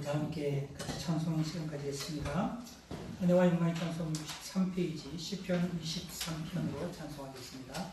다 함께 찬송 시간까지 했습니다. 은혜와 영광의 찬송 63페이지 시편 23편으로 찬송하겠습니다.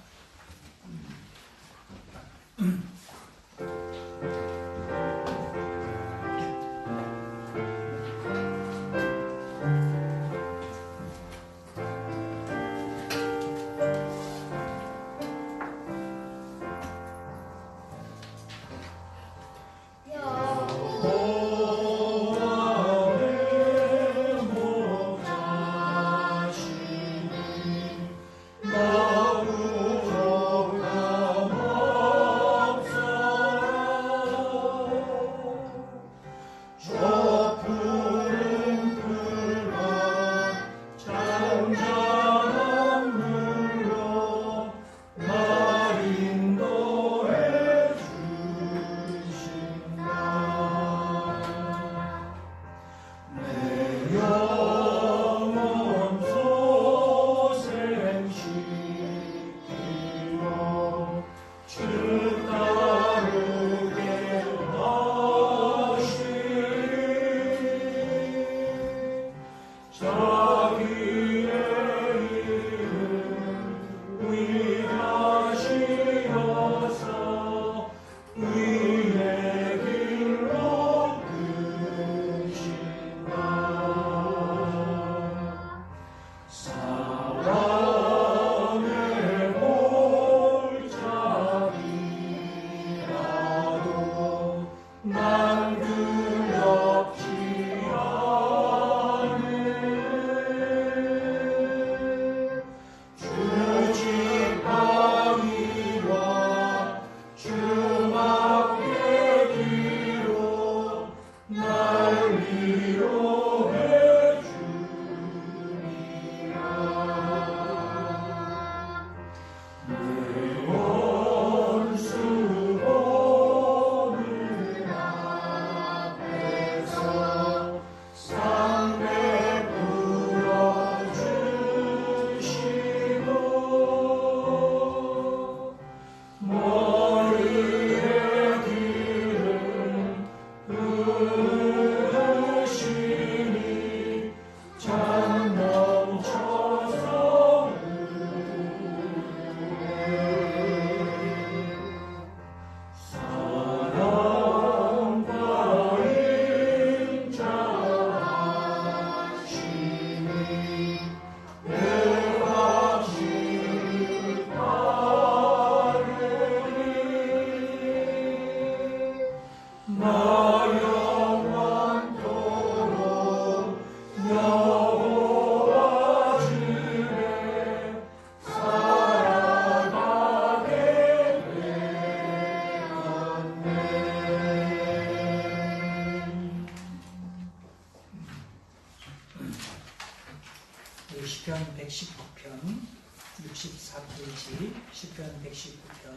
시편 119편 64페이지 시편 119편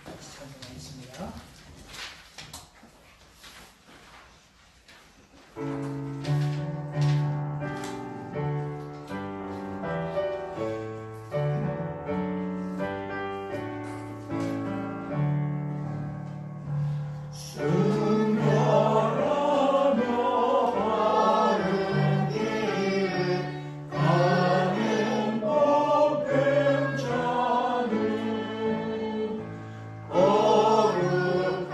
같이 찬송하겠습니다. 어루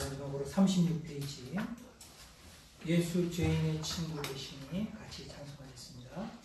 마지막으로 36페이지 예수 죄인의 친구 되시니 같이 찬송하겠습니다.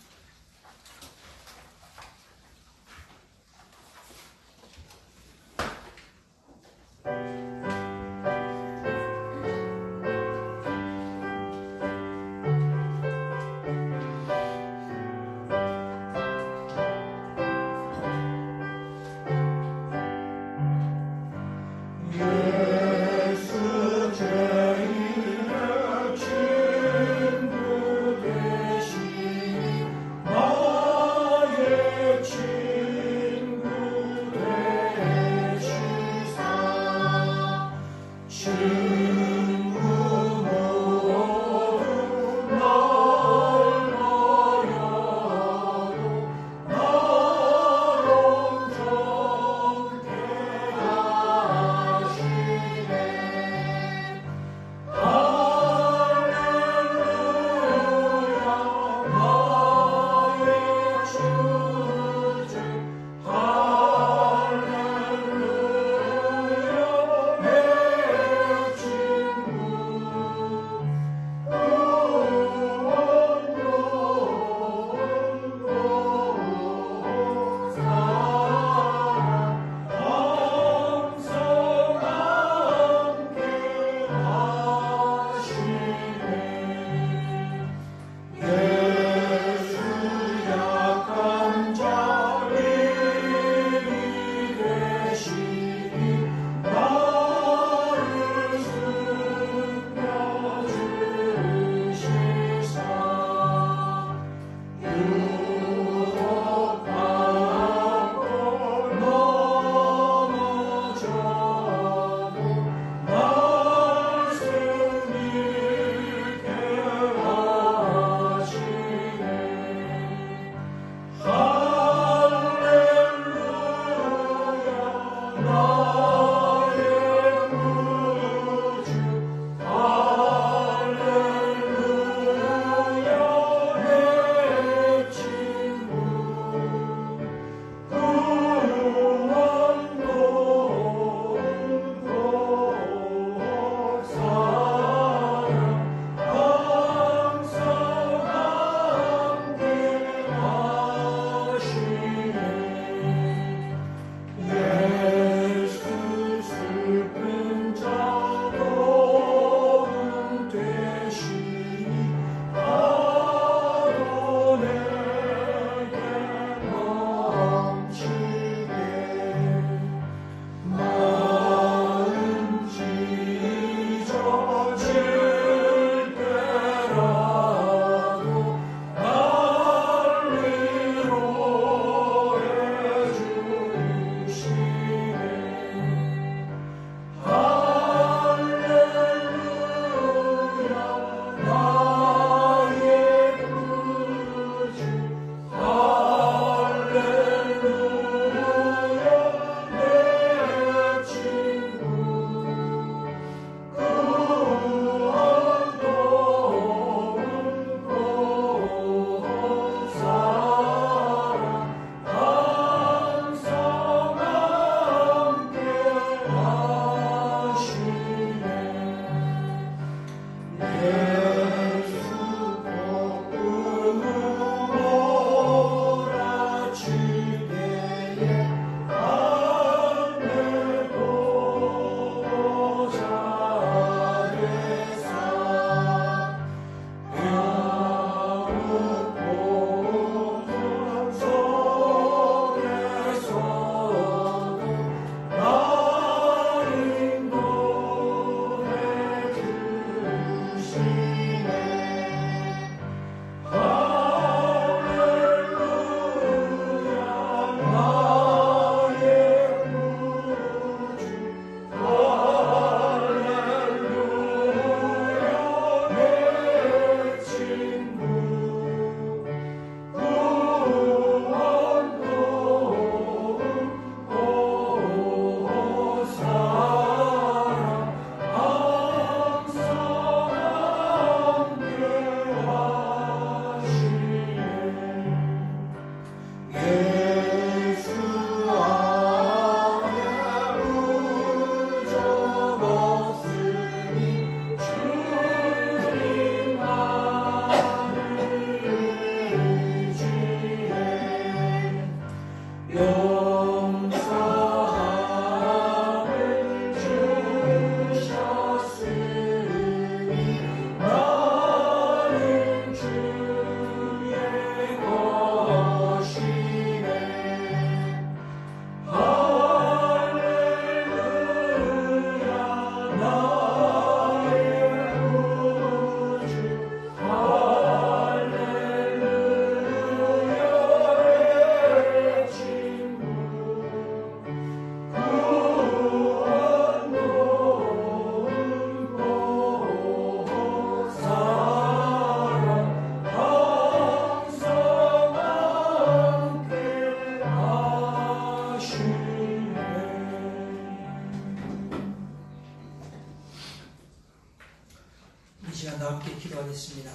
시간 다 함께 기도하겠습니다.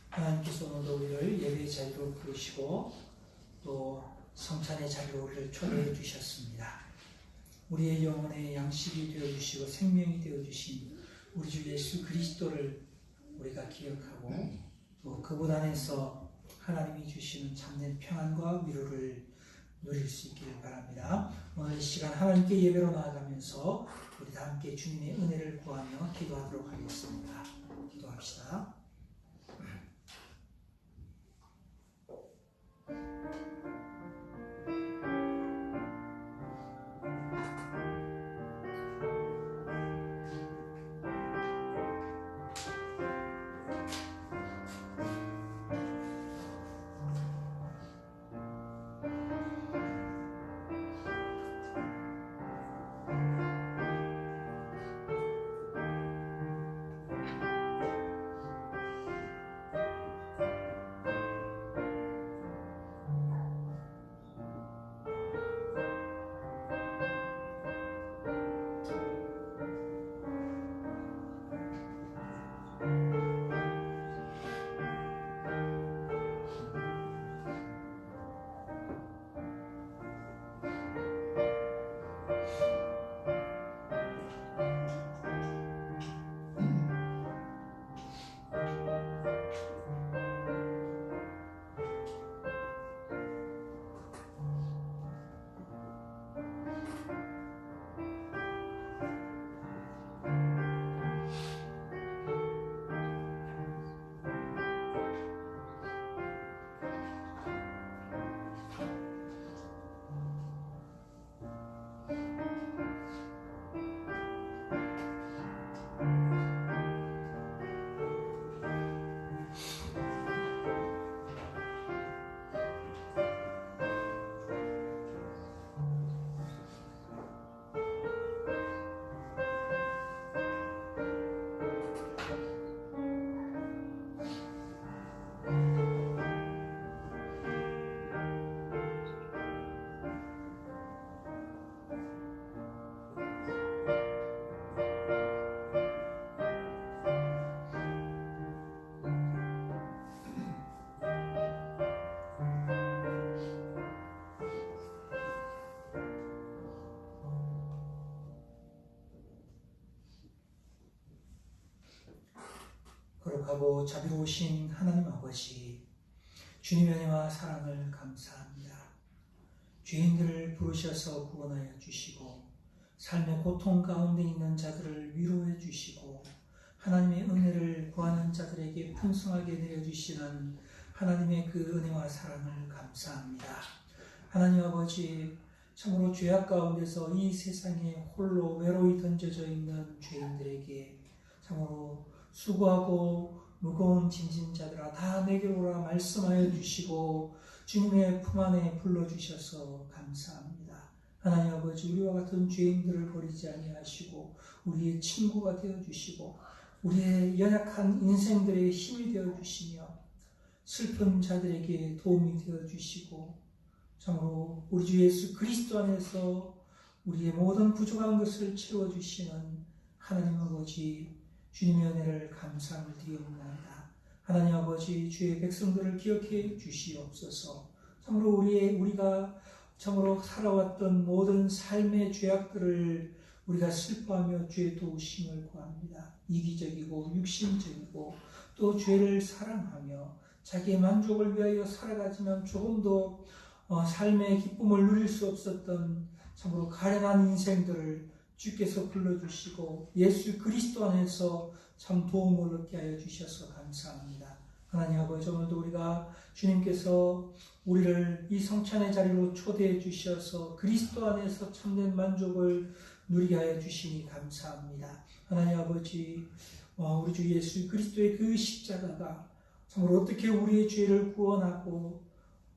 하나님께서 오늘도 우리를 예배의 자리로 부르시고 또 성찬의 자리로 우리를 초대해 주셨습니다. 우리의 영혼의 양식이 되어주시고 생명이 되어주신 우리 주 예수 그리스도를 우리가 기억하고 또 그분 안에서 하나님이 주시는 참된 평안과 위로를 누릴 수 있기를 바랍니다. 오늘 이 시간 하나님께 예배로 나아가면서 우리 다 함께 주님의 은혜를 구하며 기도하도록 하겠습니다. 기도합시다. 거룩하고 자비로우신 하나님 아버지, 주님의 은혜와 사랑을 감사합니다. 죄인들을 부르셔서 구원하여 주시고 삶의 고통 가운데 있는 자들을 위로해 주시고 하나님의 은혜를 구하는 자들에게 풍성하게 내려주시는 하나님의 그 은혜와 사랑을 감사합니다. 하나님 아버지, 참으로 죄악 가운데서 이 세상에 홀로 외로이 던져져 있는 죄인들에게 참으로 수고하고 무거운 짐진 자들아 다 내게로 오라 말씀하여 주시고 주님의 품 안에 불러주셔서 감사합니다. 하나님 아버지, 우리와 같은 죄인들을 버리지 아니하시고 우리의 친구가 되어주시고 우리의 연약한 인생들의 힘이 되어주시며 슬픈 자들에게 도움이 되어주시고 참으로 우리 주 예수 그리스도 안에서 우리의 모든 부족한 것을 채워주시는 하나님 아버지, 주님의 은혜를 감사를 드리옵나이다. 하나님 아버지, 주의 백성들을 기억해 주시옵소서. 참으로 우리가 참으로 살아왔던 모든 삶의 죄악들을 우리가 슬퍼하며 주의 도우심을 구합니다. 이기적이고 육신적이고 또 죄를 사랑하며 자기의 만족을 위하여 살아가지만 조금도 삶의 기쁨을 누릴 수 없었던 참으로 가련한 인생들을 주께서 불러주시고 예수 그리스도 안에서 참 도움을 얻게 하여 주셔서 감사합니다. 하나님 아버지, 오늘도 우리가 주님께서 우리를 이 성찬의 자리로 초대해 주셔서 그리스도 안에서 참된 만족을 누리게 하여 주시니 감사합니다. 하나님 아버지, 우리 주 예수 그리스도의 그 십자가가 참으로 어떻게 우리의 죄를 구원하고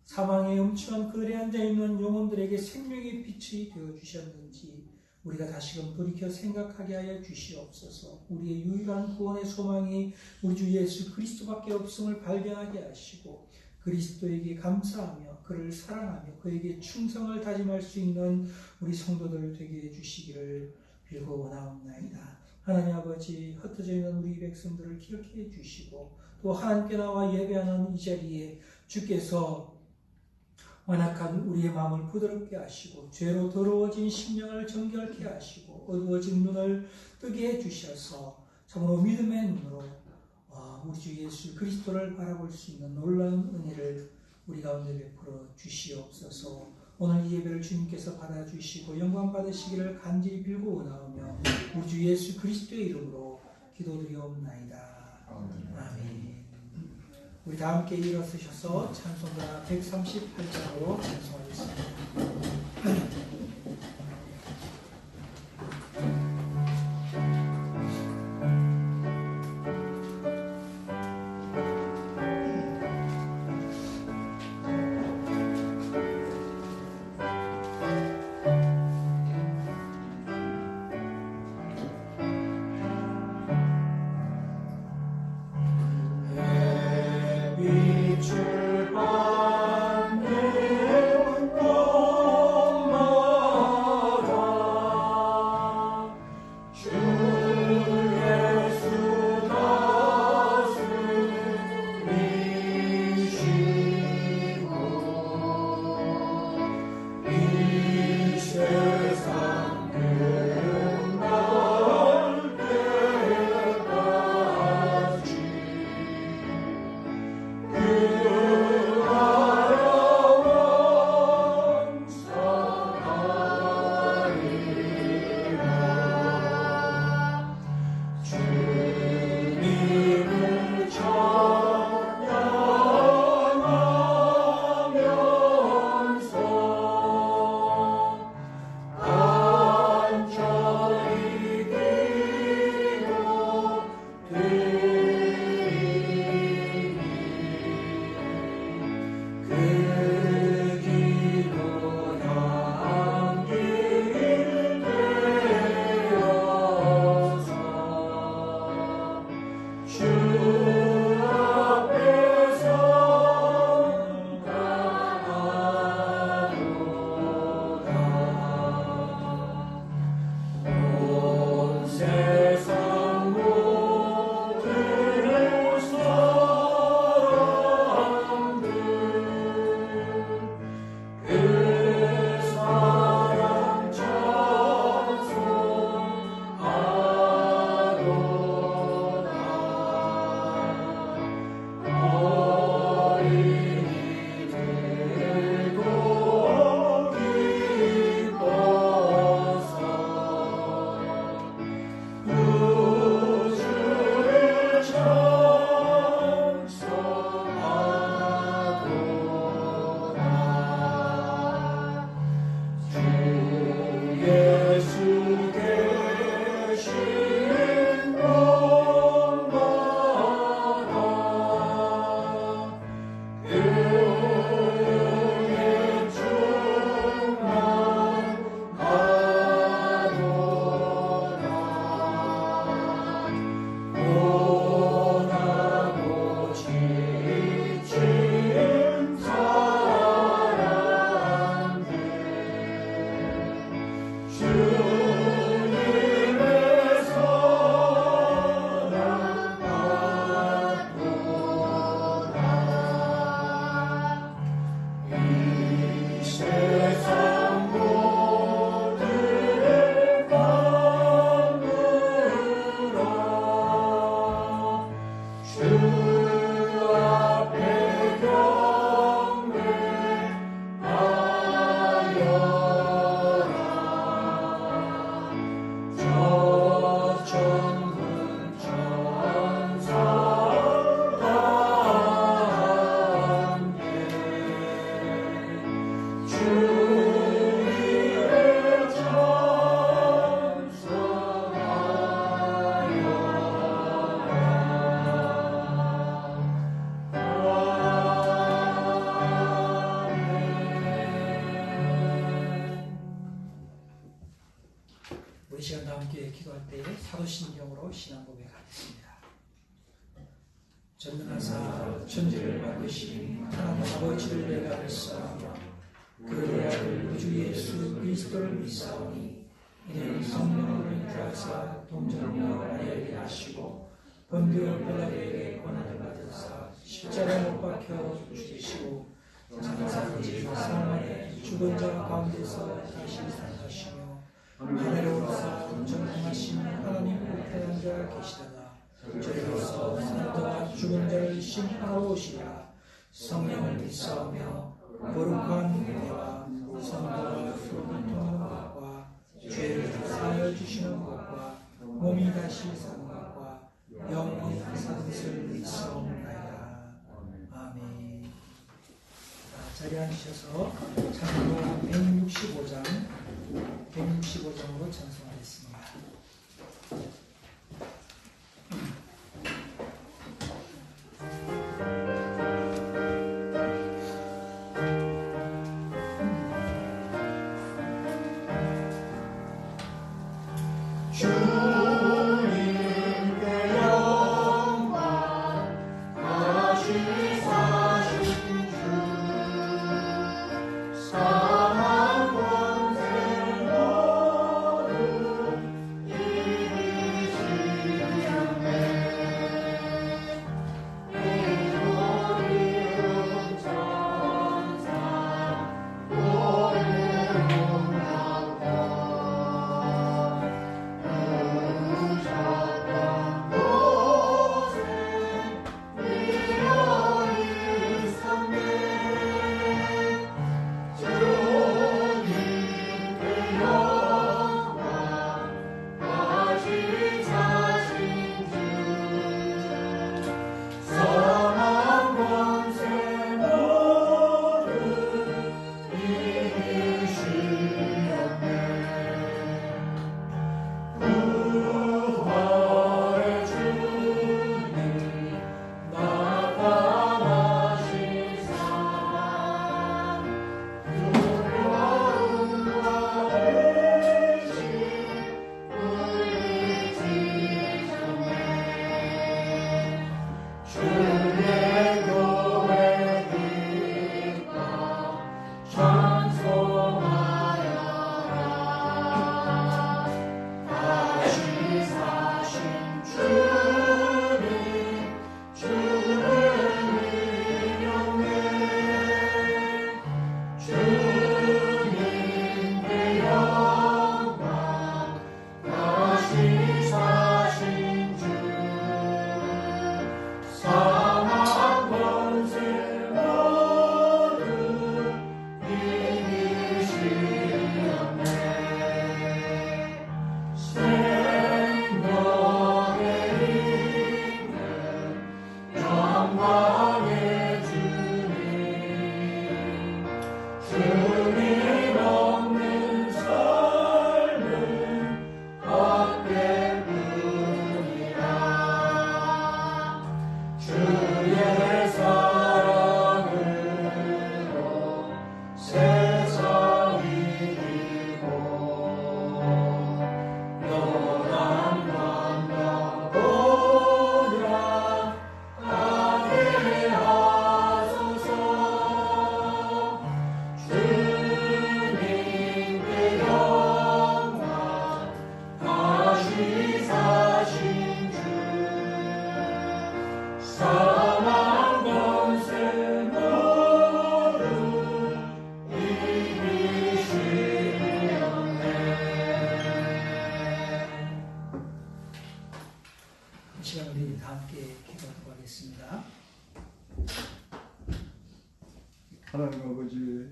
사망의 음침한 거리에 앉아있는 영혼들에게 생명의 빛이 되어주셨는지 우리가 다시금 돌이켜 생각하게 하여 주시옵소서. 우리의 유일한 구원의 소망이 우리 주 예수 그리스도밖에 없음을 발견하게 하시고 그리스도에게 감사하며 그를 사랑하며 그에게 충성을 다짐할 수 있는 우리 성도들 되게 해주시기를 빌고 원하옵나이다. 하나님 아버지 흩어져 있는 우리 백성들을 기억해 주시고 또 하나님께 나와 예배하는 이 자리에 주께서 완악한 우리의 마음을 부드럽게 하시고 죄로 더러워진 심령을 정결케 하시고 어두워진 눈을 뜨게 해주셔서 참으로 믿음의 눈으로 우리 주 예수 그리스도를 바라볼 수 있는 놀라운 은혜를 우리 가운데 베풀어 주시옵소서. 오늘 이 예배를 주님께서 받아주시고 영광 받으시기를 간절히 빌고 원하오며 우리 주 예수 그리스도의 이름으로 기도드리옵나이다. 아멘. 우리 다 함께 일어서셔서 찬송가 138장으로 찬송하겠습니다. 우리 시간 다 함께 기도할 때에 사도신경으로 신앙 고백하겠습니다. 전능하사 천지를 만드신 하나님 아버지를 내가 믿사오며 그의 아들 주 예수 그리스도를 믿사오니 이는 성령으로 인하여 하사 동정녀 마리아에게 하시고 본디오 빌라도에게 고난을 받으사 십자가에 못 박혀 죽으시고 장사지 사망에 죽은 자 가운데서 다시 살아나시며 하늘에 오르사 전능하신 하나님 우편에 앉아 계시다가 저리로서 사도와 죽은 자를 심판하러 오시리라. 성령을 믿사오며 거룩한 은혜와 성도가 수를 통하는 것과 죄를 사하여 주시는 것과 몸이 다시 사는 것과 영원히 사는 것을 믿사옵나이다. 아멘. 자리에 앉으셔서 찬송 165장으로 찬송하겠습니다. 하나님 아버지,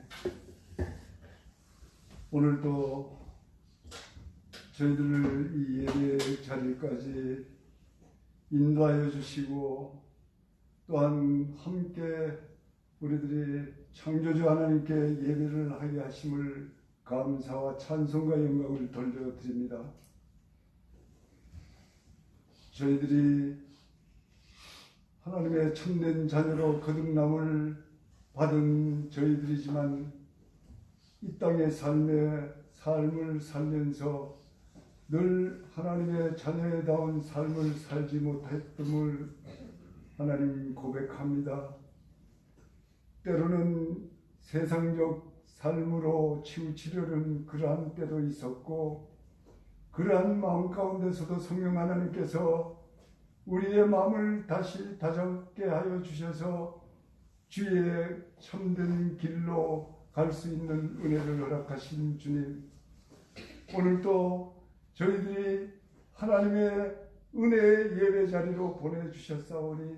오늘도 저희들을 이 예배 자리까지 인도하여 주시고 또한 함께 우리들이 창조주 하나님께 예배를 하게 하심을 감사와 찬송과 영광을 돌려드립니다. 저희들이 하나님의 참된 자녀로 거듭남을 받은 저희들이지만 이 땅의 삶을 살면서 늘 하나님의 자녀다운 삶을 살지 못했음을 하나님 고백합니다. 때로는 세상적 삶으로 치우치려는 그러한 때도 있었고, 그러한 마음 가운데서도 성령 하나님께서 우리의 마음을 다시 다잡게 하여 주셔서 주의 참된 길로 갈 수 있는 은혜를 허락하신 주님, 오늘도 저희들이 하나님의 은혜의 예배 자리로 보내주셨사오니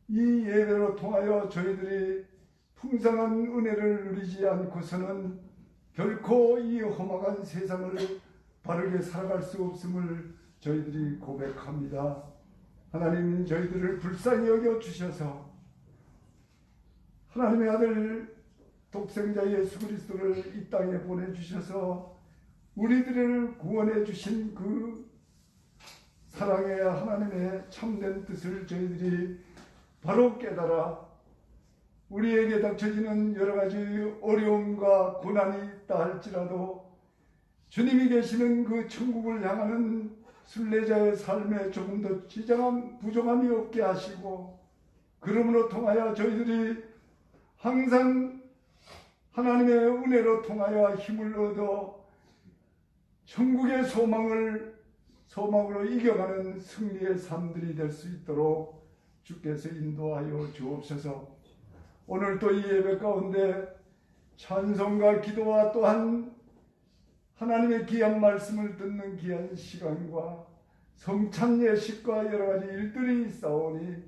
이 예배로 통하여 저희들이 풍성한 은혜를 누리지 않고서는 결코 이 험악한 세상을 바르게 살아갈 수 없음을 저희들이 고백합니다. 하나님, 저희들을 불쌍히 여겨 주셔서 하나님의 아들 독생자 예수 그리스도를 이 땅에 보내주셔서 우리들을 구원해 주신 그 사랑의 하나님의 참된 뜻을 저희들이 바로 깨달아 우리에게 닥쳐지는 여러 가지 어려움과 고난이 있다 할지라도 주님이 계시는 그 천국을 향하는 순례자의 삶에 조금 더 지장한 부정함이 없게 하시고, 그러므로 통하여 저희들이 항상 하나님의 은혜로 통하여 힘을 얻어 천국의 소망으로 이겨가는 승리의 삶들이 될 수 있도록 주께서 인도하여 주옵소서. 오늘 또 이 예배 가운데 찬송과 기도와 또한 하나님의 귀한 말씀을 듣는 귀한 시간과 성찬 예식과 여러 가지 일들이 있사오니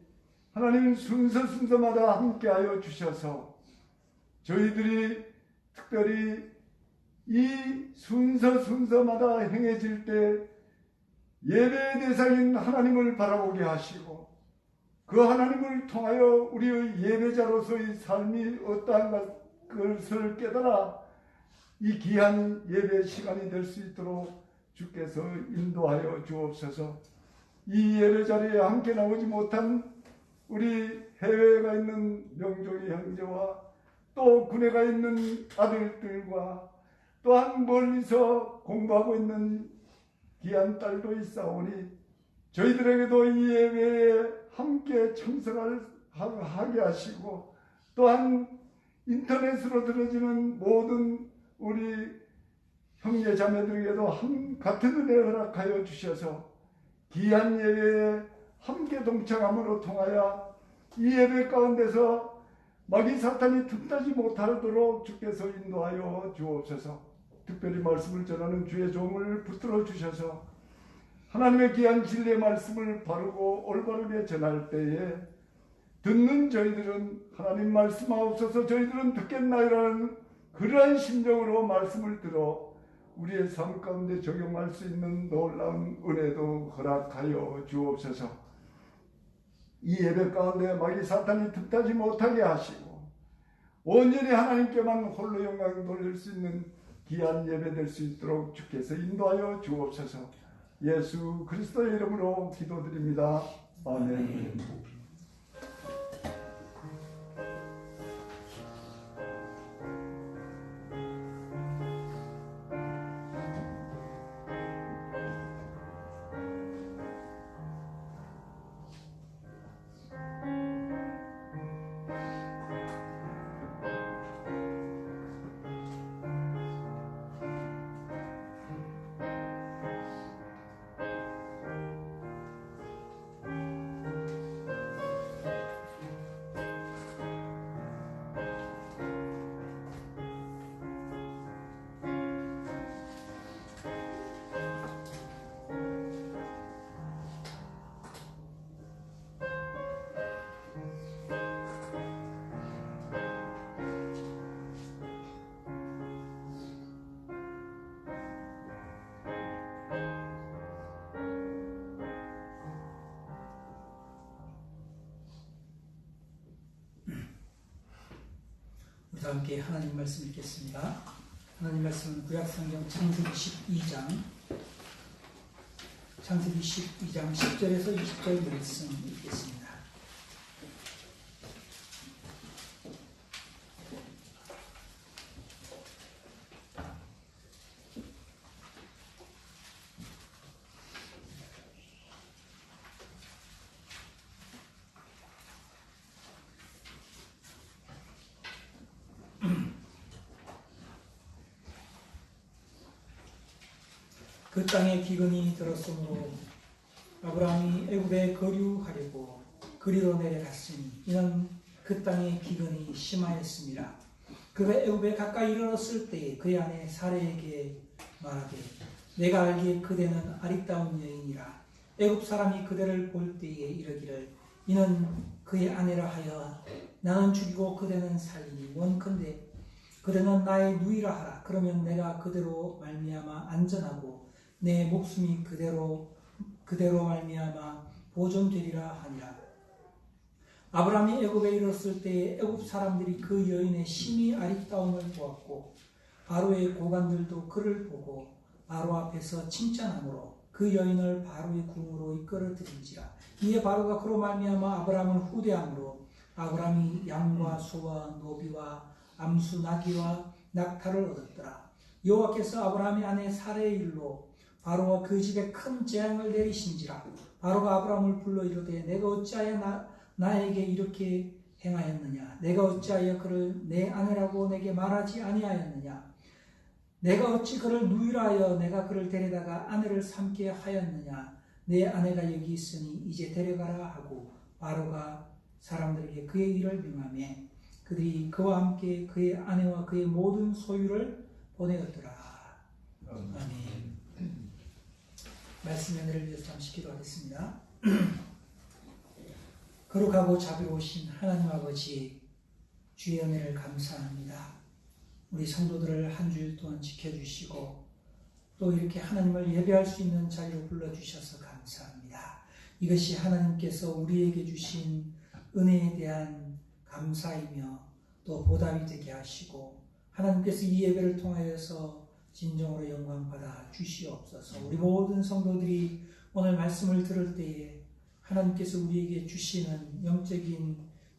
하나님 순서마다 함께하여 주셔서 저희들이 특별히 이 순서마다 행해질 때 예배의 대상인 하나님을 바라보게 하시고, 그 하나님을 통하여 우리의 예배자로서의 삶이 어떠한 것을 깨달아 이 귀한 예배 시간이 될 수 있도록 주께서 인도하여 주옵소서. 이 예배 자리에 함께 나오지 못한 우리 해외에 가 있는 명종의 형제와 또 군에 가 있는 아들들과 또한 멀리서 공부하고 있는 귀한 딸도 있사오니 저희들에게도 이 예배에 함께 참석하게 하시고, 또한 인터넷으로 들어지는 모든 우리 형제 자매들에게도 같은 은혜 허락하여 주셔서 귀한 예배에 함께 동참함으로 통하여 이 예배 가운데서 마귀 사탄이 틈타지 못하도록 주께서 인도하여 주옵소서. 특별히 말씀을 전하는 주의 종을 붙들어 주셔서 하나님의 귀한 진리의 말씀을 바르고 올바르게 전할 때에 듣는 저희들은 하나님 말씀하옵소서, 저희들은 듣겠나이라는 그러한 심정으로 말씀을 들어 우리의 삶 가운데 적용할 수 있는 놀라운 은혜도 허락하여 주옵소서. 이 예배 가운데 마귀 사탄이 틈타지 못하게 하시고 온전히 하나님께만 홀로 영광을 돌릴 수 있는 귀한 예배 될 수 있도록 주께서 인도하여 주옵소서. 예수 그리스도의 이름으로 기도드립니다. 아멘. 우리 함께 하나님 말씀 읽겠습니다. 하나님 말씀은 구약성경 창세기 12장 10절에서 20절 말씀 읽겠습니다. 그 땅에 기근이 들었으므로 아브라함이 애굽에 거류하려고 그리로 내려갔으니 이는 그 땅에 기근이 심하였습니다. 그가 애굽에 가까이 이르렀을 때에 그의 아내 사레에게 말하되 내가 알기에 그대는 아리따운 여인이라. 애굽 사람이 그대를 볼 때에 이르기를 이는 그의 아내라 하여 나는 죽이고 그대는 살리니 원컨대 그대는 나의 누이라 하라. 그러면 내가 그대로 말미암아 안전하고 내 목숨이 그대로 말미암아 보존되리라 하니라. 아브라함이 애굽에 이르렀을 때에 애굽 사람들이 그 여인의 심히 아리따움을 보았고 바로의 고관들도 그를 보고 바로 앞에서 칭찬하므로 그 여인을 바로의 궁으로 이끌어들인지라. 이에 바로가 그로 말미암아 아브라함을 후대함으로 아브라함이 양과 소와 노비와 암수 나귀와 낙타를 얻었더라. 여호와께서 아브라함의 아내 사레의 일로 바로와 그 집에 큰 재앙을 내리신지라. 바로가 아브라함을 불러 이르되 내가 어찌하여 나에게 이렇게 행하였느냐? 내가 어찌하여 그를 내 아내라고 내게 말하지 아니하였느냐? 내가 어찌 그를 누이라 하여 내가 그를 데려다가 아내를 삼게 하였느냐? 내 아내가 여기 있으니 이제 데려가라 하고 바로가 사람들에게 그의 일을 명하매 그들이 그와 함께 그의 아내와 그의 모든 소유를 보내었더라. 아멘. 말씀 연애를 위해서 잠시 기도하겠습니다. 거룩하고 자비로우신 하나님 아버지, 주의 은혜를 감사합니다. 우리 성도들을 한 주일 동안 지켜주시고 또 이렇게 하나님을 예배할 수 있는 자리로 불러주셔서 감사합니다. 이것이 하나님께서 우리에게 주신 은혜에 대한 감사이며 또 보답이 되게 하시고 하나님께서 이 예배를 통하여서 진정으로 영광받아 주시옵소서. 우리 모든 성도들이 오늘 말씀을 들을 때에 하나님께서 우리에게 주시는 영적인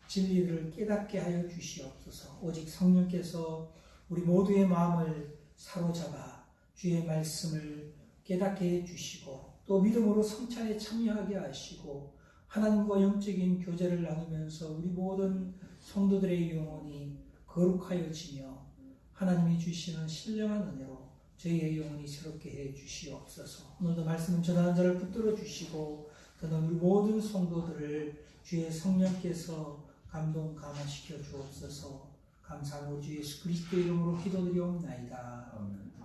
진리를 깨닫게 하여 주시옵소서. 오직 성령께서 우리 모두의 마음을 사로잡아 주의 말씀을 깨닫게 해주시고 또 믿음으로 성찬에 참여하게 하시고 하나님과 영적인 교제를 나누면서 우리 모든 성도들의 영혼이 거룩하여지며 하나님이 주시는 신령한 은혜로 저희의 영혼이 새롭게 해 주시옵소서. 오늘도 말씀을 전하는 자를 붙들어 주시고 또는 우리 모든 성도들을 주의 성령께서 감동 감화시켜 주옵소서. 감사하고 주 예수 그리스도의 이름으로 기도드리옵나이다.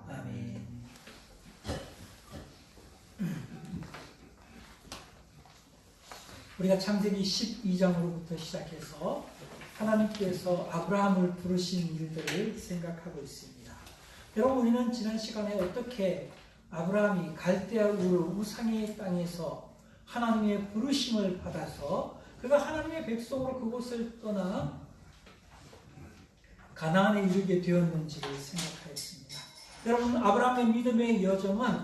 아멘. 우리가 창세기 12장으로부터 시작해서 하나님께서 아브라함을 부르신 일들을 생각하고 있습니다. 여러분, 우리는 지난 시간에 어떻게 아브라함이 갈대아 우르 우상의 땅에서 하나님의 부르심을 받아서 그가 하나님의 백성으로 그곳을 떠나 가나안에 이르게 되었는지를 생각하였습니다. 여러분, 아브라함의 믿음의 여정은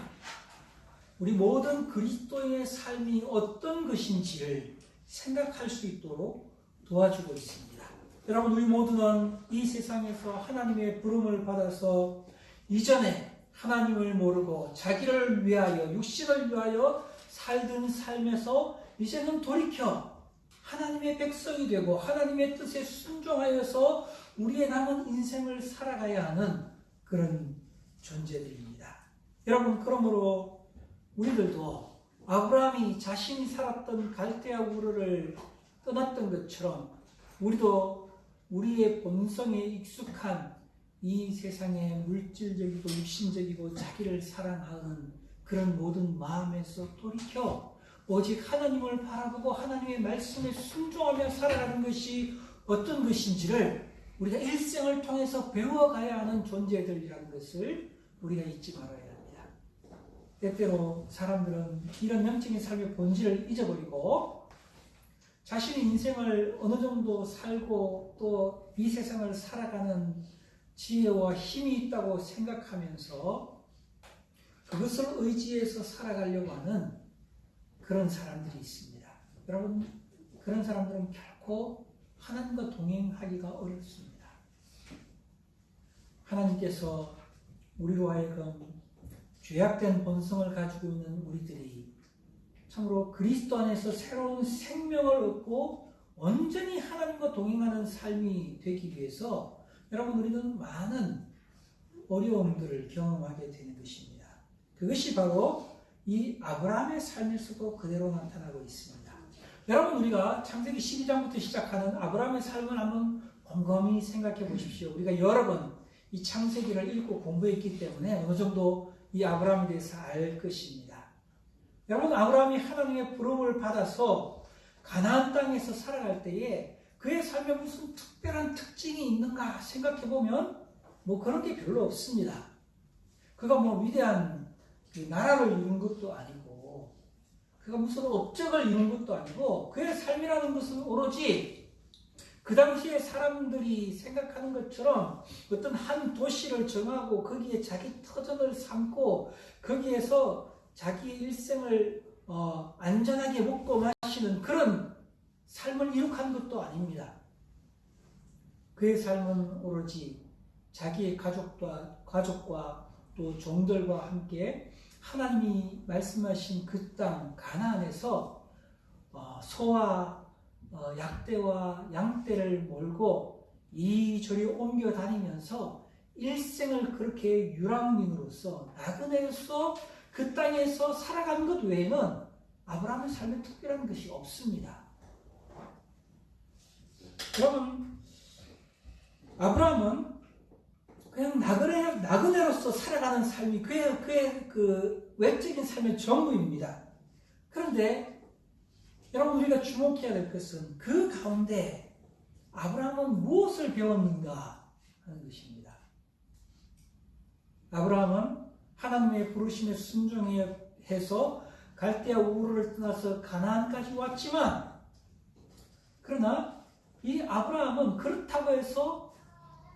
우리 모든 그리스도인의 삶이 어떤 것인지를 생각할 수 있도록 도와주고 있습니다. 여러분, 우리 모두는 이 세상에서 하나님의 부름을 받아서 이전에 하나님을 모르고 자기를 위하여 육신을 위하여 살던 삶에서 이제는 돌이켜 하나님의 백성이 되고 하나님의 뜻에 순종하여서 우리의 남은 인생을 살아가야 하는 그런 존재들입니다. 여러분, 그러므로 우리들도 아브라함이 자신이 살았던 갈대아 우르를 떠났던 것처럼 우리도 우리의 본성에 익숙한 이 세상의 물질적이고 육신적이고 자기를 사랑하는 그런 모든 마음에서 돌이켜 오직 하나님을 바라보고 하나님의 말씀에 순종하며 살아가는 것이 어떤 것인지를 우리가 일생을 통해서 배워가야 하는 존재들이라는 것을 우리가 잊지 말아야 합니다. 때때로 사람들은 이런 영적인 삶의 본질을 잊어버리고 자신의 인생을 어느 정도 살고 또 이 세상을 살아가는 지혜와 힘이 있다고 생각하면서 그것을 의지해서 살아가려고 하는 그런 사람들이 있습니다. 여러분, 그런 사람들은 결코 하나님과 동행하기가 어렵습니다. 하나님께서 우리로 하여금 죄악된 본성을 가지고 있는 우리들이 참으로 그리스도 안에서 새로운 생명을 얻고 온전히 하나님과 동행하는 삶이 되기 위해서 여러분, 우리는 많은 어려움들을 경험하게 되는 것입니다. 그것이 바로 이 아브라함의 삶에서도 그대로 나타나고 있습니다. 여러분, 우리가 창세기 12장부터 시작하는 아브라함의 삶을 한번 곰곰이 생각해 보십시오. 우리가 여러 번 이 창세기를 읽고 공부했기 때문에 어느 정도 이 아브라함에 대해서 알 것입니다. 여러분, 아브라함이 하나님의 부름을 받아서 가나안 땅에서 살아갈 때에 그의 삶에 무슨 특별한 특징이 있는가 생각해 보면 뭐 그런 게 별로 없습니다. 그가 뭐 위대한 나라를 이룬 것도 아니고, 그가 무슨 업적을 이룬 것도 아니고, 그의 삶이라는 것은 오로지 그 당시에 사람들이 생각하는 것처럼 어떤 한 도시를 정하고 거기에 자기 터전을 삼고 거기에서 자기 일생을 안전하게 먹고 마시는 그런 삶을 이룩한 것도 아닙니다. 그의 삶은 오로지 자기의 가족과 또 종들과 함께 하나님이 말씀하신 그 땅 가나안에서 소와 약대와 양떼를 몰고 이리저리 옮겨 다니면서 일생을 그렇게 유랑민으로서 나그네로서 그 땅에서 살아간 것 외에는 아브라함의 삶에 특별한 것이 없습니다. 여러분, 아브라함은 그냥 나그네로서 살아가는 삶이 그의 그 외적인 삶의 전부입니다. 그런데 여러분, 우리가 주목해야 될 것은 그 가운데 아브라함은 무엇을 배웠는가 하는 것입니다. 아브라함은 하나님의 부르심에 순종해서 갈대아 우르를 떠나서 가나안까지 왔지만, 그러나 이 아브라함은 그렇다고 해서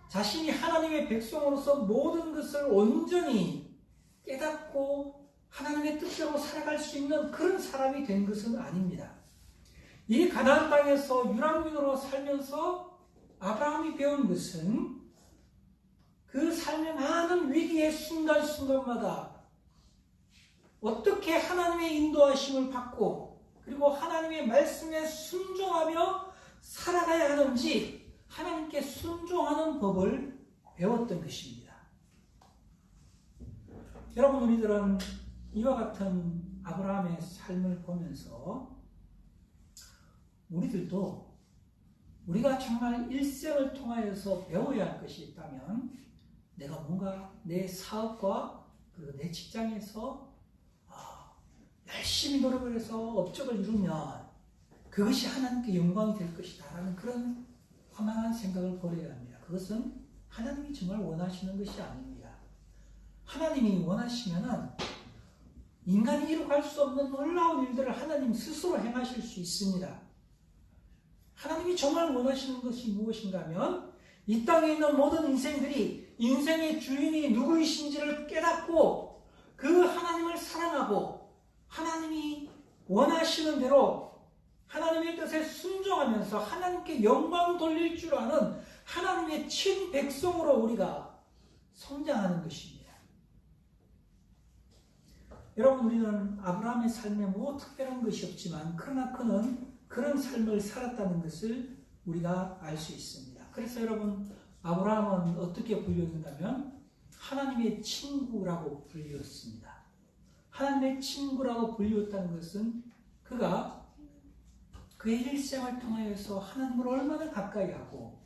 자신이 하나님의 백성으로서 모든 것을 온전히 깨닫고 하나님의 뜻대로 살아갈 수 있는 그런 사람이 된 것은 아닙니다. 이 가나안 땅에서 유랑민으로 살면서 아브라함이 배운 것은 그 삶의 많은 위기의 순간순간마다 어떻게 하나님의 인도하심을 받고 그리고 하나님의 말씀에 순종하며 살아가야 하는지 하나님께 순종하는 법을 배웠던 것입니다. 여러분, 우리들은 이와 같은 아브라함의 삶을 보면서 우리들도 우리가 정말 일생을 통하여서 배워야 할 것이 있다면, 내가 뭔가 내 사업과 그리고 내 직장에서 열심히 노력을 해서 업적을 이루면 그것이 하나님께 영광이 될 것이다 라는 그런 화만한 생각을 버려야 합니다. 그것은 하나님이 정말 원하시는 것이 아닙니다. 하나님이 원하시면은 인간이 이룩할 수 없는 놀라운 일들을 하나님 스스로 행하실 수 있습니다. 하나님이 정말 원하시는 것이 무엇인가 하면 이 땅에 있는 모든 인생들이 인생의 주인이 누구이신지를 깨닫고 그 하나님을 사랑하고 하나님이 원하시는 대로 하나님의 뜻에 순종하면서 하나님께 영광 돌릴 줄 아는 하나님의 친백성으로 우리가 성장하는 것입니다. 여러분, 우리는 아브라함의 삶에 뭐 특별한 것이 없지만 그러나 그는 그런 삶을 살았다는 것을 우리가 알 수 있습니다. 그래서 여러분, 아브라함은 어떻게 불렸는가 하면 하나님의 친구라고 불렸습니다. 하나님의 친구라고 불렸다는 것은 그가 그의 일생을 통하여서 하나님을 얼마나 가까이 하고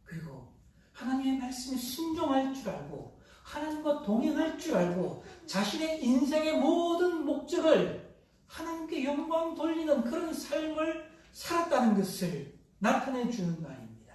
그리고 하나님의 말씀에 순종할 줄 알고 하나님과 동행할 줄 알고 자신의 인생의 모든 목적을 하나님께 영광 돌리는 그런 삶을 살았다는 것을 나타내 주는 말입니다.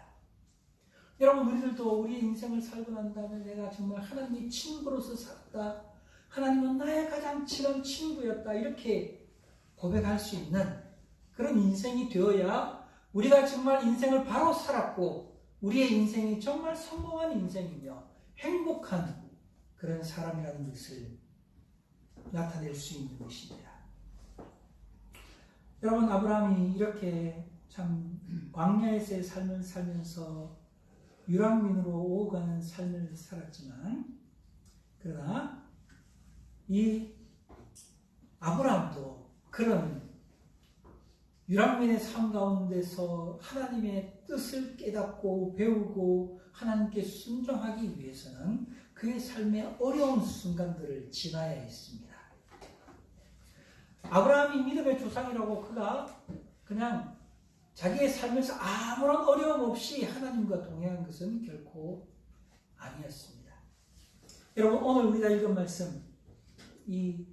여러분, 우리들도 우리의 인생을 살고 난 다음에 내가 정말 하나님의 친구로서 살았다, 하나님은 나의 가장 친한 친구였다, 이렇게 고백할 수 있는 그런 인생이 되어야 우리가 정말 인생을 바로 살았고 우리의 인생이 정말 성공한 인생이며 행복한 그런 사람이라는 것을 나타낼 수 있는 것입니다. 여러분, 아브라함이 이렇게 참 광야에서의 삶을 살면서 유랑민으로 오가는 삶을 살았지만, 그러나 이 아브라함도 그런 유랑민의 삶 가운데서 하나님의 뜻을 깨닫고 배우고 하나님께 순종하기 위해서는 그의 삶의 어려운 순간들을 지나야 했습니다. 아브라함이 믿음의 조상이라고 그가 그냥 자기의 삶에서 아무런 어려움 없이 하나님과 동행한 것은 결코 아니었습니다. 여러분, 오늘 우리가 읽은 말씀, 이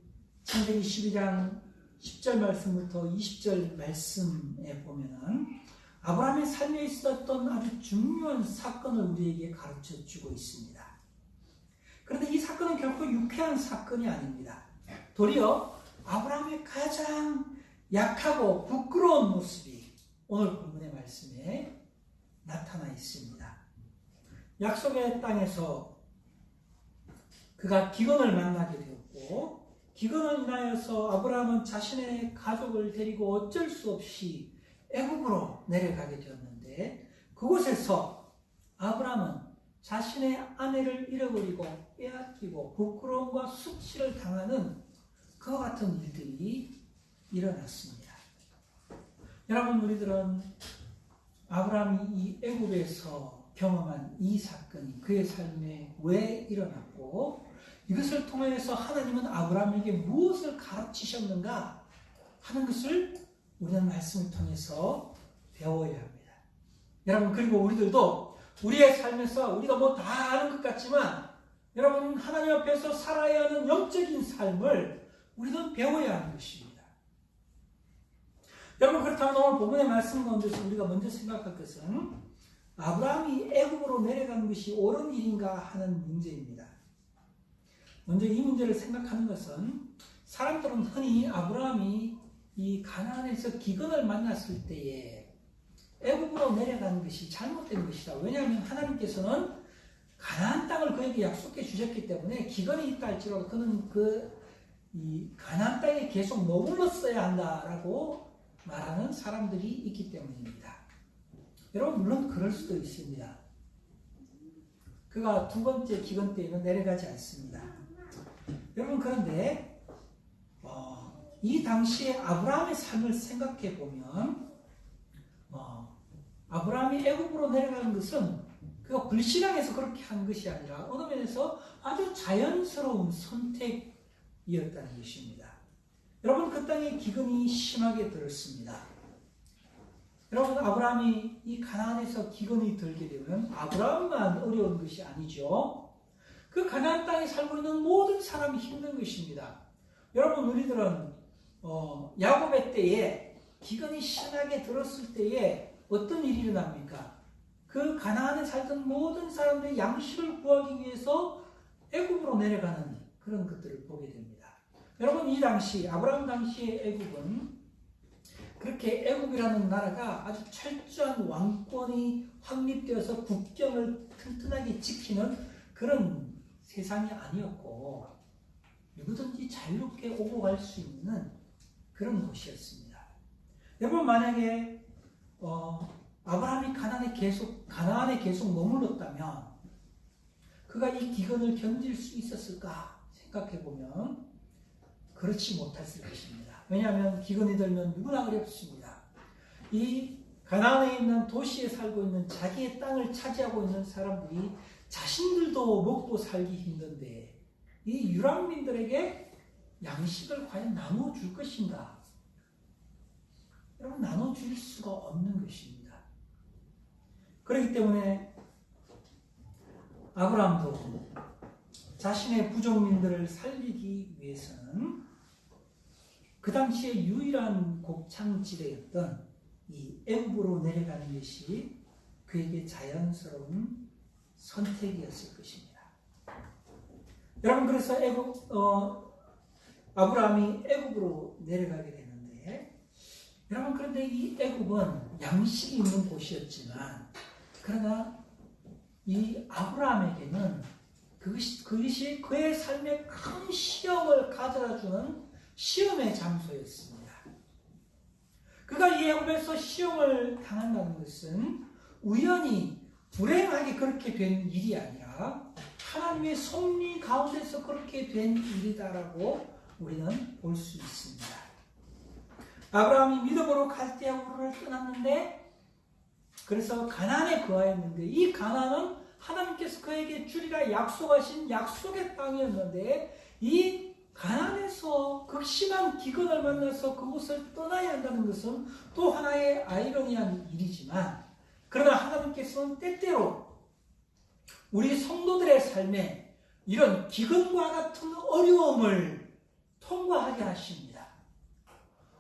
창세기 12장 10절 말씀부터 20절 말씀에 보면은 아브라함의 삶에 있었던 아주 중요한 사건을 우리에게 가르쳐 주고 있습니다. 그런데 이 사건은 결코 유쾌한 사건이 아닙니다. 도리어 아브라함의 가장 약하고 부끄러운 모습이 오늘 본문의 말씀에 나타나 있습니다. 약속의 땅에서 그가 기근을 만나게 되었고, 기근을 인하여서 아브라함은 자신의 가족을 데리고 어쩔 수 없이 애굽으로 내려가게 되었는데, 그곳에서 아브라함은 자신의 아내를 잃어버리고 빼앗기고 부끄러움과 수치를 당하는 그와 같은 일들이 일어났습니다. 여러분, 우리들은 아브라함이 이 애굽에서 경험한 이 사건이 그의 삶에 왜 일어났고, 이것을 통해서 하나님은 아브라함에게 무엇을 가르치셨는가 하는 것을 우리는 말씀을 통해서 배워야 합니다. 여러분, 그리고 우리들도 우리의 삶에서 우리가 뭐 다 아는 것 같지만, 여러분, 하나님 앞에서 살아야 하는 영적인 삶을 우리는 배워야 하는 것입니다. 여러분, 그렇다면 오늘 본문의 말씀 가운데서 우리가 먼저 생각할 것은 아브라함이 애굽으로 내려간 것이 옳은 일인가 하는 문제입니다. 먼저 이 문제를 생각하는 것은, 사람들은 흔히 아브라함이 이 가나안에서 기근을 만났을 때에 애굽으로 내려간 것이 잘못된 것이다. 왜냐하면 하나님께서는 가나안 땅을 그에게 약속해 주셨기 때문에 기근이 있다 할지라도 그는 이 가나안 땅에 계속 머물렀어야 한다라고 말하는 사람들이 있기 때문입니다. 여러분, 물론 그럴 수도 있습니다. 그가 두 번째 기근 때에는 내려가지 않습니다. 여러분, 그런데 이 당시에 아브라함의 삶을 생각해 보면 아브라함이 애굽으로 내려가는 것은 그가 불신앙해서 그렇게 한 것이 아니라 어느 면에서 아주 자연스러운 선택이었다는 것입니다. 여러분, 그 땅에 기근이 심하게 들었습니다. 여러분, 아브라함이 이 가나안에서 기근이 들게 되면 아브라함만 어려운 것이 아니죠. 그 가나안 땅에 살고 있는 모든 사람이 힘든 것입니다. 여러분, 우리들은 야곱의 때에 기근이 심하게 들었을 때에 어떤 일이 일어납니까? 그 가나안에 살던 모든 사람들의 양식을 구하기 위해서 애굽으로 내려가는 그런 것들을 보게 됩니다. 여러분, 이 당시 아브라함 당시의 애굽은 그렇게 애굽이라는 나라가 아주 철저한 왕권이 확립되어서 국경을 튼튼하게 지키는 그런 세상이 아니었고, 누구든지 자유롭게 오고 갈 수 있는 그런 곳이었습니다. 여러분, 만약에 아브라함이 가나안에 계속 머물렀다면 그가 이 기근을 견딜 수 있었을까 생각해 보면 그렇지 못했을 것입니다. 왜냐하면 기근이 들면 누구나 어렵습니다. 이 가나안에 있는 도시에 살고 있는 자기의 땅을 차지하고 있는 사람들이 자신들도 먹고 살기 힘든데 이 유랑민들에게 양식을 과연 나눠줄 것인가? 여러분, 나눠줄 수가 없는 것입니다. 그렇기 때문에 아브라함도 자신의 부족민들을 살리기 위해서는 그 당시에 유일한 곡창지대였던 이 애굽으로 내려가는 것이 그에게 자연스러운 선택이었을 것입니다. 여러분, 그래서 아브라함이 애굽으로 내려가게 되는데, 여러분, 그런데 이 애굽은 양식이 있는 곳이었지만, 그러나 이 아브라함에게는 그것이 그의 삶에 큰 시험을 가져다주는 시험의 장소였습니다. 그가 이 애굽에서 시험을 당한다는 것은 우연히 불행하게 그렇게 된 일이 아니라 하나님의 섭리 가운데서 그렇게 된 일이다라고 우리는 볼 수 있습니다. 아브라함이 믿음으로 갈대아 우르를 떠났는데, 그래서 가나안에 거하였는데, 이 가나안은 하나님께서 그에게 주리라 약속하신 약속의 땅이었는데, 이 가나안에서 극심한 기근을 만나서 그곳을 떠나야 한다는 것은 또 하나의 아이러니한 일이지만, 그러나 하나님께서는 때때로 우리 성도들의 삶에 이런 기근과 같은 어려움을 통과하게 하십니다.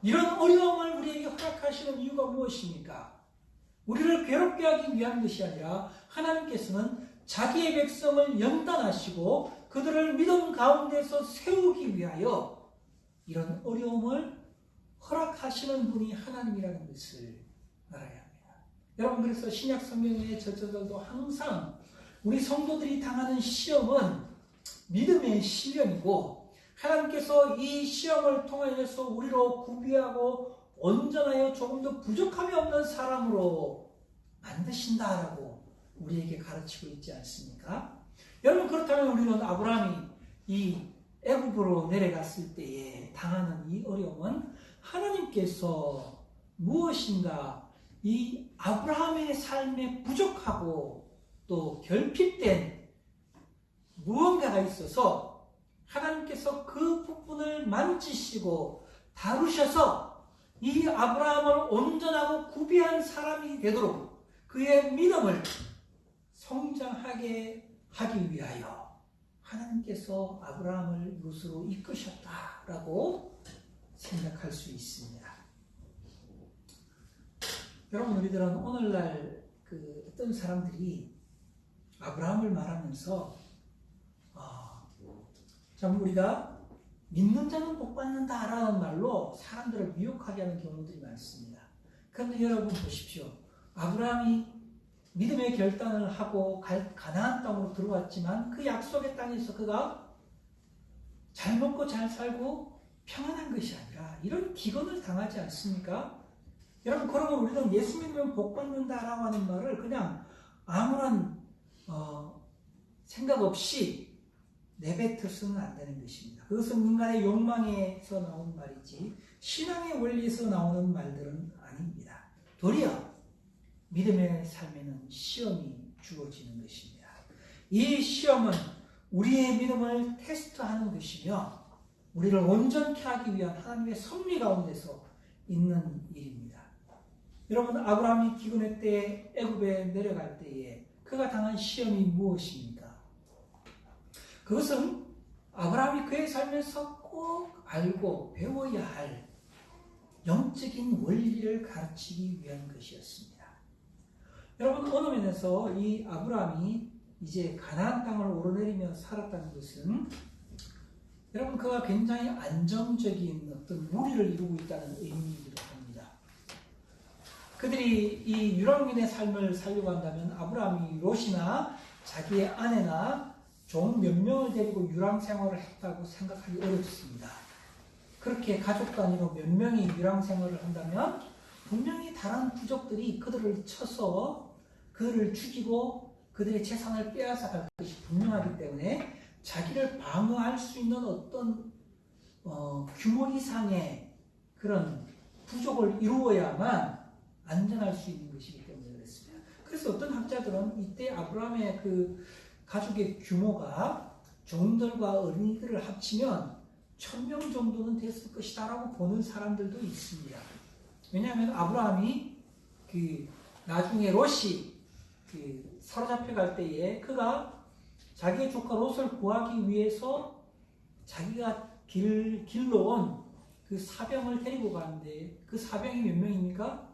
이런 어려움을 우리에게 허락하시는 이유가 무엇입니까? 우리를 괴롭게 하기 위한 것이 아니라 하나님께서는 자기의 백성을 연단하시고 그들을 믿음 가운데서 세우기 위하여 이런 어려움을 허락하시는 분이 하나님이라는 것을 알아야 합니다. 여러분, 그래서 신약 성경의 저자들도 항상 우리 성도들이 당하는 시험은 믿음의 시련이고, 하나님께서 이 시험을 통하여서 우리로 구비하고 온전하여 조금 더 부족함이 없는 사람으로 만드신다라고 우리에게 가르치고 있지 않습니까? 여러분, 그렇다면 우리는 아브라함이 이 애굽으로 내려갔을 때에 당하는 이 어려움은 하나님께서 무엇인가 이 아브라함의 삶에 부족하고 또 결핍된 무언가가 있어서 하나님께서 그 부분을 만지시고 다루셔서 이 아브라함을 온전하고 구비한 사람이 되도록 그의 믿음을 성장하게 하기 위하여 하나님께서 아브라함을 이곳으로 이끄셨다라고 생각할 수 있습니다. 여러분, 우리들은 오늘날 어떤 사람들이 아브라함을 말하면서 참 우리가 믿는 자는 복 받는다라는 말로 사람들을 미혹하게 하는 경우들이 많습니다. 그런데 여러분 보십시오. 아브라함이 믿음의 결단을 하고 가나안 땅으로 들어왔지만 그 약속의 땅에서 그가 잘 먹고 잘 살고 평안한 것이 아니라 이런 기근을 당하지 않습니까? 여러분, 그러면 우리는 예수 믿으면 복 받는다라고 하는 말을 그냥 아무런 생각 없이 내뱉어서는 안 되는 것입니다. 그것은 인간의 욕망에서 나온 말이지 신앙의 원리에서 나오는 말들은 아닙니다. 도리어 믿음의 삶에는 시험이 주어지는 것입니다. 이 시험은 우리의 믿음을 테스트하는 것이며 우리를 온전케 하기 위한 하나님의 섭리 가운데서 있는 일입니다. 여러분, 아브라함이 기근의 때에 애굽에 내려갈 때에 그가 당한 시험이 무엇입니까? 그것은 아브라함이 그의 삶에서 꼭 알고 배워야 할 영적인 원리를 가르치기 위한 것이었습니다. 여러분, 어느 면에서 이 아브라함이 이제 가나안 땅을 오르내리며 살았다는 것은 여러분, 그가 굉장히 안정적인 어떤 무리를 이루고 있다는 의미이기도 합니다. 그들이 이 유랑민의 삶을 살려고 한다면 아브라함이 롯이나 자기의 아내나 종 몇 명을 데리고 유랑 생활을 했다고 생각하기 어렵습니다. 그렇게 가족 단위로 몇 명이 유랑 생활을 한다면 분명히 다른 부족들이 그들을 쳐서 그들을 죽이고 그들의 재산을 빼앗아갈 것이 분명하기 때문에 자기를 방어할 수 있는 어떤 규모 이상의 그런 부족을 이루어야만 안전할 수 있는 것이기 때문에 그렇습니다. 그래서 어떤 학자들은 이때 아브라함의 그 가족의 규모가 종들과 어린이들을 합치면 1000명 정도는 됐을 것이다 라고 보는 사람들도 있습니다. 왜냐하면 아브라함이 나중에 롯이 사로잡혀 갈 때에 그가 자기의 조카 롯을 구하기 위해서 자기가 길러 온 그 사병을 데리고 가는데 그 사병이 몇 명입니까?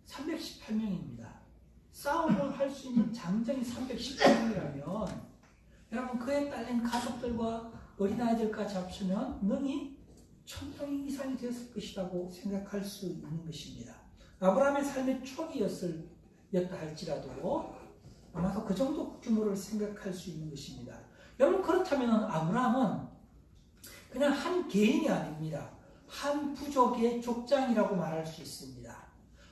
318명입니다. 싸움을 할 수 있는 장정이 318명이라면 여러분, 그에 딸린 가족들과 어린아이들까지 합치면 능히 1000명 이상이 되었을 것이라고 생각할 수 있는 것입니다. 아브라함의 삶의 초기였다 할지라도 아마도 그 정도 규모를 생각할 수 있는 것입니다. 여러분, 그렇다면 아브라함은 그냥 한 개인이 아닙니다. 한 부족의 족장이라고 말할 수 있습니다.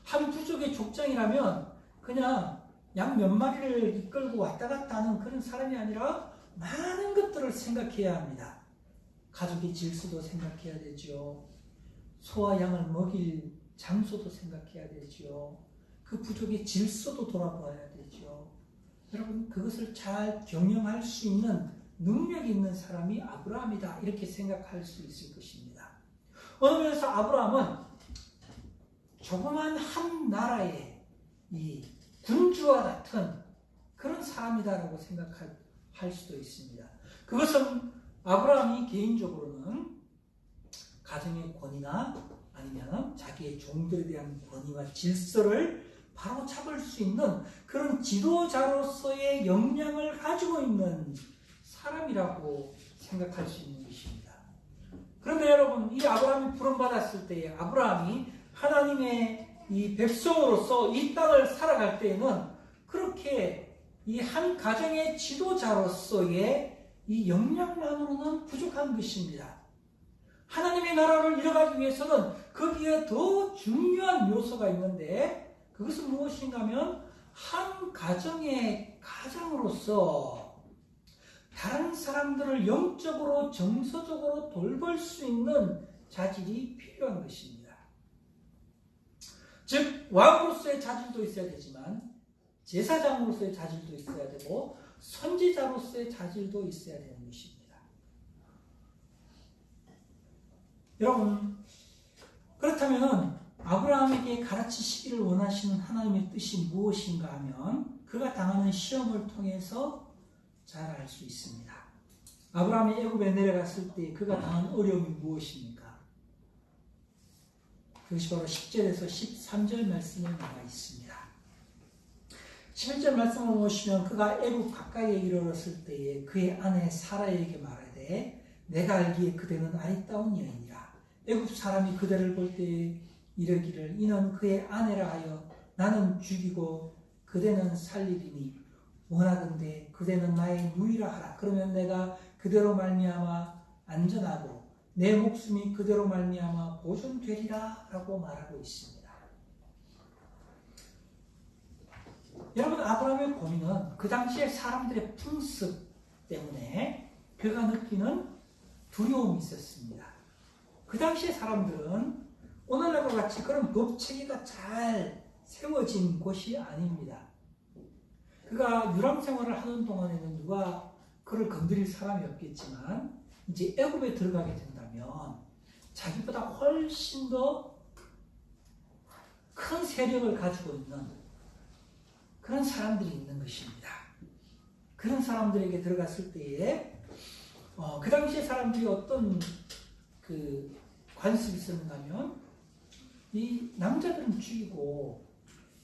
한 부족의 족장이라면 그냥 양 몇 마리를 이끌고 왔다 갔다 하는 그런 사람이 아니라 많은 것들을 생각해야 합니다. 가족의 질서도 생각해야 되죠. 소와 양을 먹일 장소도 생각해야 되죠. 그 부족의 질서도 돌아봐야 되죠. 여러분, 그것을 잘 경영할 수 있는 능력이 있는 사람이 아브라함이다, 이렇게 생각할 수 있을 것입니다. 어느 면에서 아브라함은 조그만 한 나라의 이 군주와 같은 그런 사람이다라고 생각할 수도 있습니다. 그것은 아브라함이 개인적으로는 가정의 권위나 아니면 자기의 종들에 대한 권위와 질서를 바로 잡을 수 있는 그런 지도자로서의 역량을 가지고 있는 사람이라고 생각할 수 있는 것입니다. 그런데 여러분, 이 아브라함이 부름받았을 때에 아브라함이 하나님의 이 백성으로서 이 땅을 살아갈 때에는 그렇게 이 한 가정의 지도자로서의 이 역량만으로는 부족한 것입니다. 하나님의 나라를 이뤄가기 위해서는 거기에 더 중요한 요소가 있는데, 그것은 무엇인가 하면 한 가정의 가장으로서 다른 사람들을 영적으로 정서적으로 돌볼 수 있는 자질이 필요한 것입니다. 즉, 왕으로서의 자질도 있어야 되지만 제사장으로서의 자질도 있어야 되고 선지자로서의 자질도 있어야 되는 것입니다. 여러분, 그렇다면 아브라함에게 가르치시기를 원하시는 하나님의 뜻이 무엇인가 하면 그가 당하는 시험을 통해서 잘 알 수 있습니다. 아브라함이 애굽에 내려갔을 때 그가 당한 어려움이 무엇입니까? 그것이 바로 10절에서 13절 말씀에 나와 있습니다. 11절 말씀을 보시면 그가 애굽 가까이에 이르렀을 때에 그의 아내 사라에게 말하되 내가 알기에 그대는 아리따운 여인이라. 애굽 사람이 그대를 볼 때에 이르기를 이는 그의 아내라 하여 나는 죽이고 그대는 살리리니 원하건대 그대는 나의 누이라 하라. 그러면 내가 그대로 말미암아 안전하고 내 목숨이 그대로 말미암아 보존되리라 라고 말하고 있습니다. 여러분, 아브라함의 고민은 그 당시에 사람들의 풍습 때문에 그가 느끼는 두려움이 있었습니다. 그 당시의 사람들은 오늘날과 같이 그런 법체계가 잘 세워진 곳이 아닙니다. 그가 유람 생활을 하는 동안에는 누가 그를 건드릴 사람이 없겠지만 이제 애굽에 들어가게 된다면 자기보다 훨씬 더 큰 세력을 가지고 있는 그런 사람들이 있는 것입니다. 그런 사람들에게 들어갔을 때에 그 당시에 사람들이 어떤 그 관습이 있었는가 하면 이 남자들은 죽이고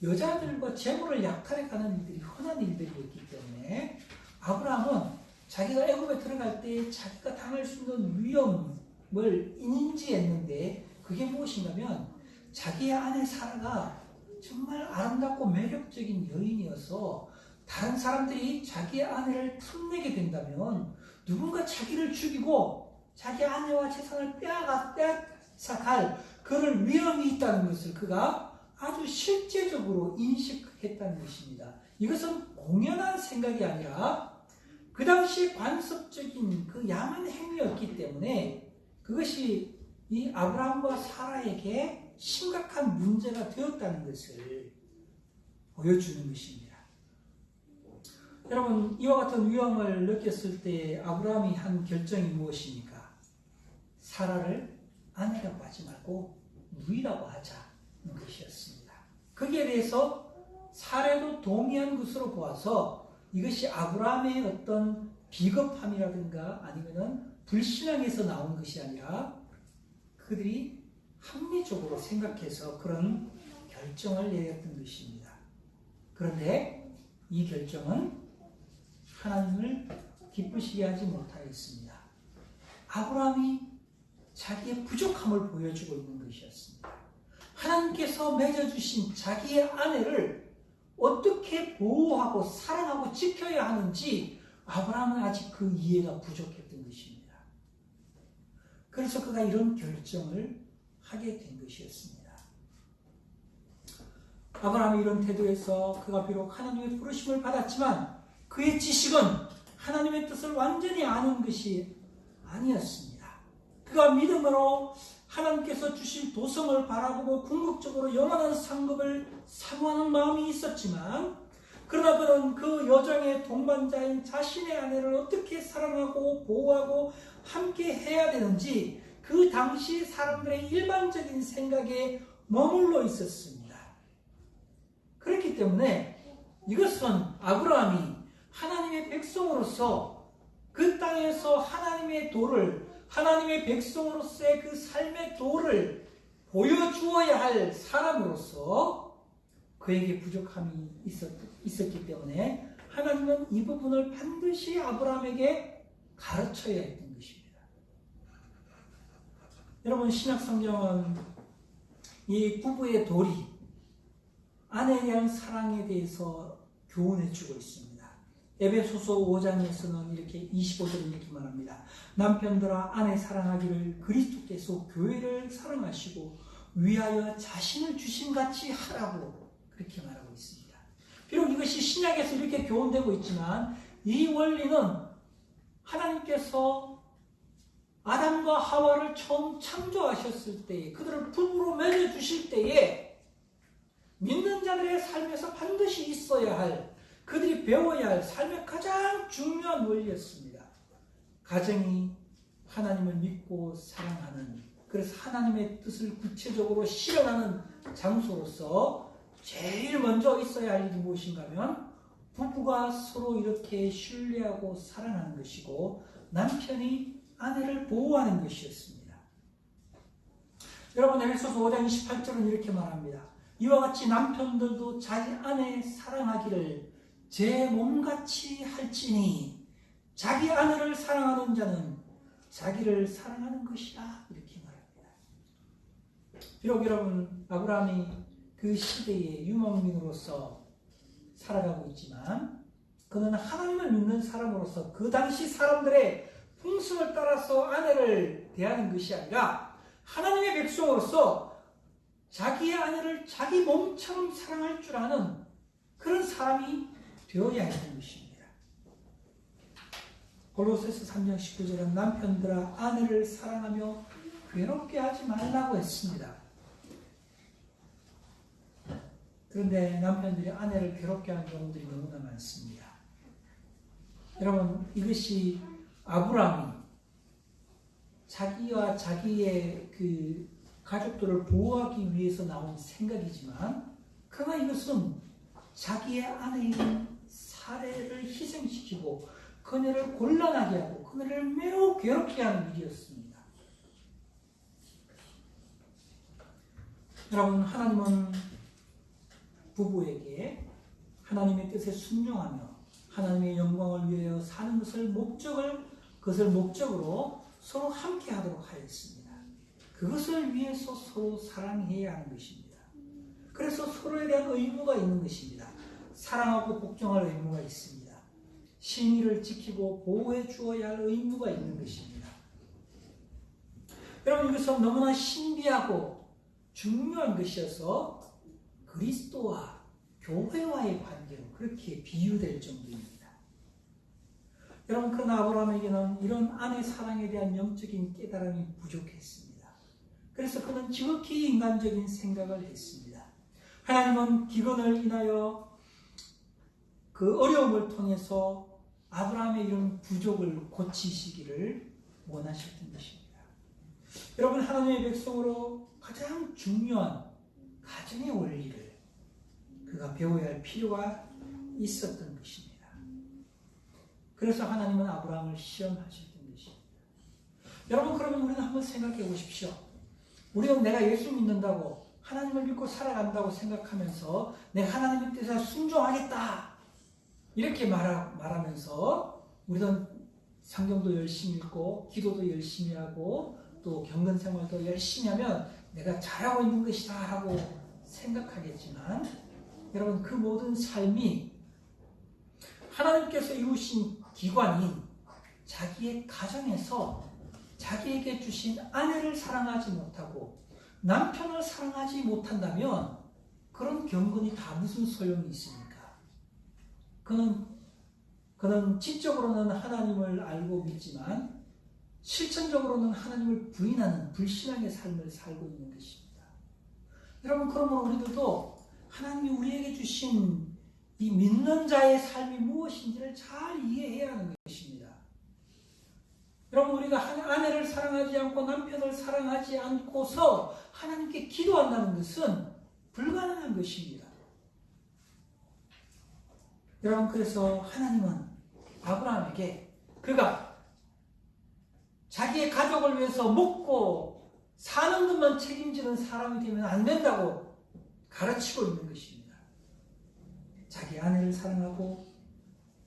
여자들과 재물을 약탈해 가는 일들이 흔한 일들이었기 때문에 아브라함은 자기가 애굽에 들어갈 때 자기가 당할 수 있는 위험을 인지했는데 그게 무엇인가 하면 자기의 아내 사라가 정말 아름답고 매력적인 여인이어서 다른 사람들이 자기의 아내를 탐내게 된다면 누군가 자기를 죽이고 자기 아내와 재산을 빼앗아갈 그런 위험이 있다는 것을 그가 아주 실제적으로 인식했다는 것입니다. 이것은 공연한 생각이 아니라 그 당시 관습적인 그 야만 행위였기 때문에 그것이 이 아브라함과 사라에게 심각한 문제가 되었다는 것을 보여주는 것입니다. 여러분, 이와 같은 위험을 느꼈을 때 아브라함이 한 결정이 무엇입니까? 사라를 아내라고 하지 말고 누이라고 하자는 것이었습니다. 거기에 대해서 사라도 동의한 것으로 보아서 이것이 아브라함의 어떤 비겁함이라든가 아니면은 불신앙에서 나온 것이 아니라 그들이 합리적으로 생각해서 그런 결정을 내렸던 것입니다. 그런데 이 결정은 하나님을 기쁘시게 하지 못하였습니다. 아브라함이 자기의 부족함을 보여주고 있는 것이었습니다. 하나님께서 맺어주신 자기의 아내를 어떻게 보호하고 사랑하고 지켜야 하는지 아브라함은 아직 그 이해가 부족했던 것입니다. 그래서 그가 이런 결정을 하게 된 것이었습니다. 아브라함이 이런 태도에서 그가 비록 하나님의 부르심을 받았지만 그의 지식은 하나님의 뜻을 완전히 아는 것이 아니었습니다. 그가 믿음으로 하나님께서 주신 도성을 바라보고 궁극적으로 영원한 상급을 사모하는 마음이 있었지만, 그러나 그는 그 여정의 동반자인 자신의 아내를 어떻게 사랑하고 보호하고 함께 해야 되는지 그 당시 사람들의 일반적인 생각에 머물러 있었습니다. 그렇기 때문에 이것은 아브라함이 하나님의 백성으로서 그 땅에서 하나님의 도를, 하나님의 백성으로서의 그 삶의 도를 보여주어야 할 사람으로서 그에게 부족함이 있었기 때문에 하나님은 이 부분을 반드시 아브라함에게 가르쳐야 했던 것입니다. 여러분, 신약성경은 이 부부의 도리, 아내에 대한 사랑에 대해서 교훈해 주고 있습니다. 에베소서 5장에서는 이렇게 25절에 이렇게 말합니다. 남편들아 아내 사랑하기를 그리스도께서 교회를 사랑하시고 위하여 자신을 주심같이 하라고 그렇게 말하고 있습니다. 비록 이것이 신약에서 이렇게 교훈되고 있지만 이 원리는 하나님께서 아담과 하와를 처음 창조하셨을 때에, 그들을 부부로 맺어주실 때에 믿는 자들의 삶에서 반드시 있어야 할, 그들이 배워야 할 삶의 가장 중요한 원리였습니다. 가정이 하나님을 믿고 사랑하는, 그래서 하나님의 뜻을 구체적으로 실현하는 장소로서 제일 먼저 있어야 할 일이 무엇인가 하면 부부가 서로 이렇게 신뢰하고 사랑하는 것이고 남편이 아내를 보호하는 것이었습니다. 여러분, 에베소서 5장 28절은 이렇게 말합니다. 이와 같이 남편들도 자기 아내 사랑하기를 제 몸같이 할지니 자기 아내를 사랑하는 자는 자기를 사랑하는 것이다, 이렇게 말합니다. 비록 여러분, 아브라함이 그 시대의 유목민으로서 살아가고 있지만 그는 하나님을 믿는 사람으로서 그 당시 사람들의 풍습을 따라서 아내를 대하는 것이 아니라 하나님의 백성으로서 자기의 아내를 자기 몸처럼 사랑할 줄 아는 그런 사람이 되어야 했던 것입니다. 골로새서 3장 19절은 남편들아 아내를 사랑하며 괴롭게 하지 말라고 했습니다. 그런데 남편들이 아내를 괴롭게 하는 경우들이 너무나 많습니다. 여러분, 이것이 아브라함이 자기와 자기의 그 가족들을 보호하기 위해서 나온 생각이지만, 그러나 이것은 자기의 아내인 사례를 희생시키고 그녀를 곤란하게 하고 그녀를 매우 괴롭게 하는 일이었습니다. 여러분, 하나님은 부부에게 하나님의 뜻에 순종하며 하나님의 영광을 위하여 사는 그것을 목적으로 서로 함께 하도록 하였습니다. 그것을 위해서 서로 사랑해야 하는 것입니다. 그래서 서로에 대한 의무가 있는 것입니다. 사랑하고 복종할 의무가 있습니다. 신의를 지키고 보호해 주어야 할 의무가 있는 것입니다. 여러분, 이것은 너무나 신비하고 중요한 것이어서 그리스도와 교회와의 관계로 그렇게 비유될 정도입니다. 여러분, 그러나 아브라함에게는 이런 아내 사랑에 대한 영적인 깨달음이 부족했습니다. 그래서 그는 지극히 인간적인 생각을 했습니다. 하나님은 기근을 인하여 그 어려움을 통해서 아브라함의 이런 부족을 고치시기를 원하셨던 것입니다. 여러분, 하나님의 백성으로 가장 중요한 가정의 원리를 그가 배워야 할 필요가 있었던 것입니다. 그래서 하나님은 아브라함을 시험하셨던 것입니다. 여러분, 그러면 우리는 한번 생각해 보십시오. 우리는 내가 예수 믿는다고 하나님을 믿고 살아간다고 생각하면서 내가 하나님의 뜻에 순종하겠다 이렇게 말하면서 우리는 성경도 열심히 읽고 기도도 열심히 하고 또 경건 생활도 열심히 하면 내가 잘하고 있는 것이다 하고 생각하겠지만, 여러분, 그 모든 삶이 하나님께서 이루신 기관인 자기의 가정에서 자기에게 주신 아내를 사랑하지 못하고 남편을 사랑하지 못한다면 그런 경건이 다 무슨 소용이 있습니까? 그는 지적으로는 하나님을 알고 믿지만 실천적으로는 하나님을 부인하는 불신앙의 삶을 살고 있는 것입니다. 여러분, 그러므로 우리들도 하나님이 우리에게 주신 이 믿는 자의 삶이 무엇인지를 잘 이해해야 하는 것입니다. 여러분, 우리가 아내를 사랑하지 않고 남편을 사랑하지 않고서 하나님께 기도한다는 것은 불가능한 것입니다. 여러분, 그래서 하나님은 아브라함에게 그가 자기의 가족을 위해서 먹고 사는 것만 책임지는 사람이 되면 안 된다고 가르치고 있는 것입니다. 자기 아내를 사랑하고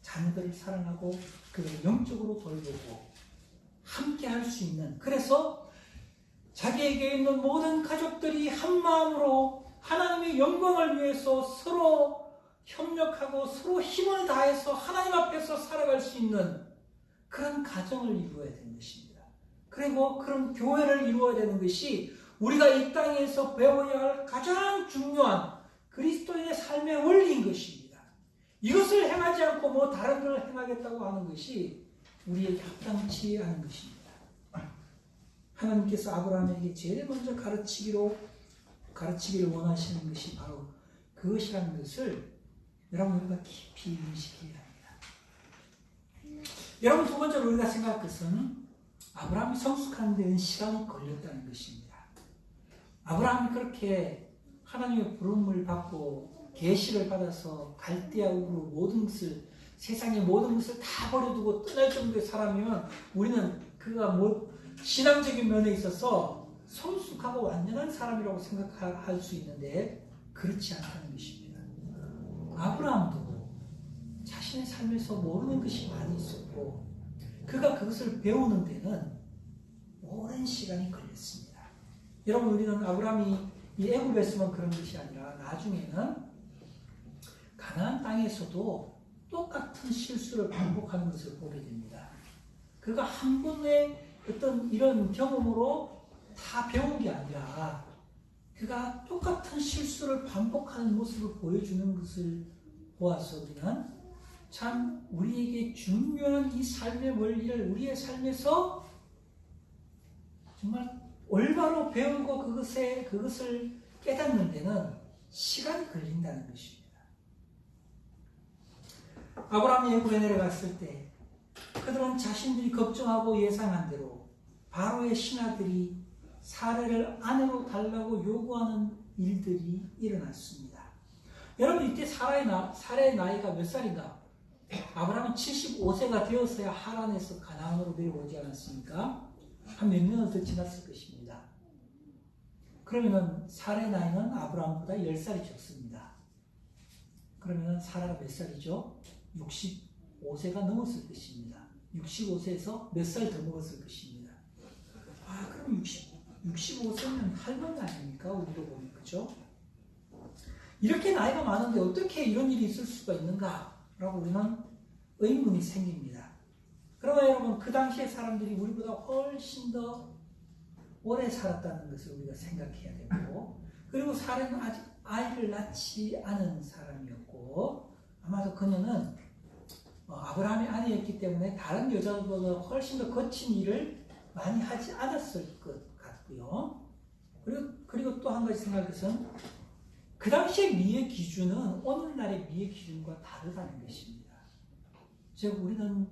자녀들을 사랑하고 그를 영적으로 돌보고 함께 할 수 있는, 그래서 자기에게 있는 모든 가족들이 한 마음으로 하나님의 영광을 위해서 서로 협력하고 서로 힘을 다해서 하나님 앞에서 살아갈 수 있는 그런 가정을 이루어야 되는 것입니다. 그리고 그런 교회를 이루어야 되는 것이 우리가 이 땅에서 배워야 할 가장 중요한 그리스도인의 삶의 원리인 것입니다. 이것을 행하지 않고 뭐 다른 걸 행하겠다고 하는 것이 우리에게 합당치 않은 것입니다. 하나님께서 아브라함에게 제일 먼저 가르치기를 원하시는 것이 바로 그것이라는 것을 여러분, 우리가 깊이 인식해야 합니다. 여러분, 두 번째로 우리가 생각할 것은 아브라함이 성숙하는 데는 시간이 걸렸다는 것입니다. 아브라함이 그렇게 하나님의 부름을 받고 계시를 받아서 갈대아 우르 모든 것을, 세상의 모든 것을 다 버려두고 떠날 정도의 사람이면 우리는 그가 신앙적인 면에 있어서 성숙하고 완전한 사람이라고 생각할 수 있는데 그렇지 않다는 것입니다. 아브라함도 자신의 삶에서 모르는 것이 많이 있었고 그가 그것을 배우는 데는 오랜 시간이 걸렸습니다. 여러분, 우리는 아브라함이 이 애굽에서만 그런 것이 아니라 나중에는 가나안 땅에서도 똑같은 실수를 반복하는 것을 보게 됩니다. 그가 한 번의 어떤 이런 경험으로 다 배운 게 아니라 그가 똑같은 실수를 반복하는 모습을 보여주는 것을 보아서 우리는 참 우리에게 중요한 이 삶의 원리를 우리의 삶에서 정말 올바로 배우고 그것을 깨닫는 데는 시간이 걸린다는 것입니다. 아브라함이 애굽에 내려갔을 때 그들은 자신들이 걱정하고 예상한 대로 바로의 신하들이 사례를 아내로 달라고 요구하는 일들이 일어났습니다. 여러분, 이때 사례의 나이가 몇 살인가? 아브라함은 75세가 되었어야 하란에서 가나안으로 내려오지 않았습니까? 한 몇 년을 더 지났을 것입니다. 그러면은 사례의 나이는 아브라함보다 10살이 적습니다. 그러면은 사라가 몇 살이죠? 65세가 넘었을 것입니다. 65세에서 몇 살 더 먹었을 것입니다. 그럼 65세면 할머니 아닙니까? 우리로 보면, 그죠? 이렇게 나이가 많은데 어떻게 이런 일이 있을 수가 있는가? 라고 우리는 의문이 생깁니다. 그러나 여러분, 그 당시의 사람들이 우리보다 훨씬 더 오래 살았다는 것을 우리가 생각해야 되고, 그리고 사례는 아직 아이를 낳지 않은 사람이었고, 아마도 그녀는 아브라함의 아내였기 때문에 다른 여자보다 훨씬 더 거친 일을 많이 하지 않았을 것 같고요. 그리고 또 한 가지 생각할 것은 그 당시의 미의 기준은 오늘날의 미의 기준과 다르다는 것입니다. 즉, 우리는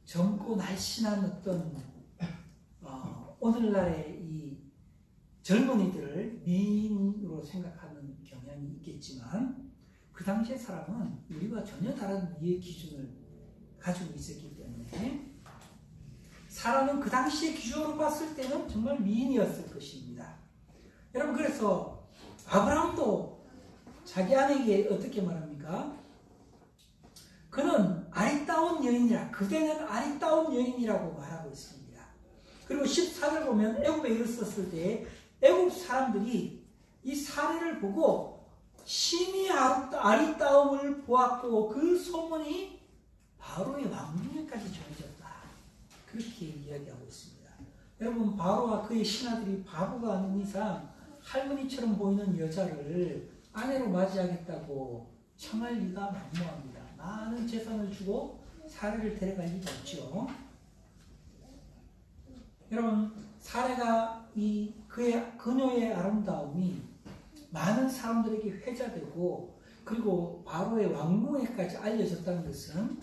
젊고 날씬한 어떤 오늘날의 이 젊은이들을 미인으로 생각하는 경향이 있겠지만 그 당시의 사람은 우리와 전혀 다른 미의 기준을 가지고 있었기 때문에 사람은 그 당시의 기준으로 봤을 때는 정말 미인이었을 것입니다. 여러분, 그래서 아브라함도 자기 아내에게 어떻게 말합니까? 그는 아리따운 여인이라, 그대는 아리따운 여인이라고 말하고 있습니다. 그리고 14절 보면 애굽에 이르렀을 때 애굽 사람들이 이 사례를 보고 심히 아리따움을 보았고 그 소문이 바로의 왕궁에까지 전해졌다. 그렇게 이야기하고 있습니다. 여러분, 바로와 그의 신하들이 바보가 아닌 이상 할머니처럼 보이는 여자를 아내로 맞이하겠다고 청할 리가 만무합니다. 많은 재산을 주고 사례를 데려갈 리가 없죠. 여러분, 사례가 그녀의 아름다움이 많은 사람들에게 회자되고 그리고 바로의 왕궁에까지 알려졌다는 것은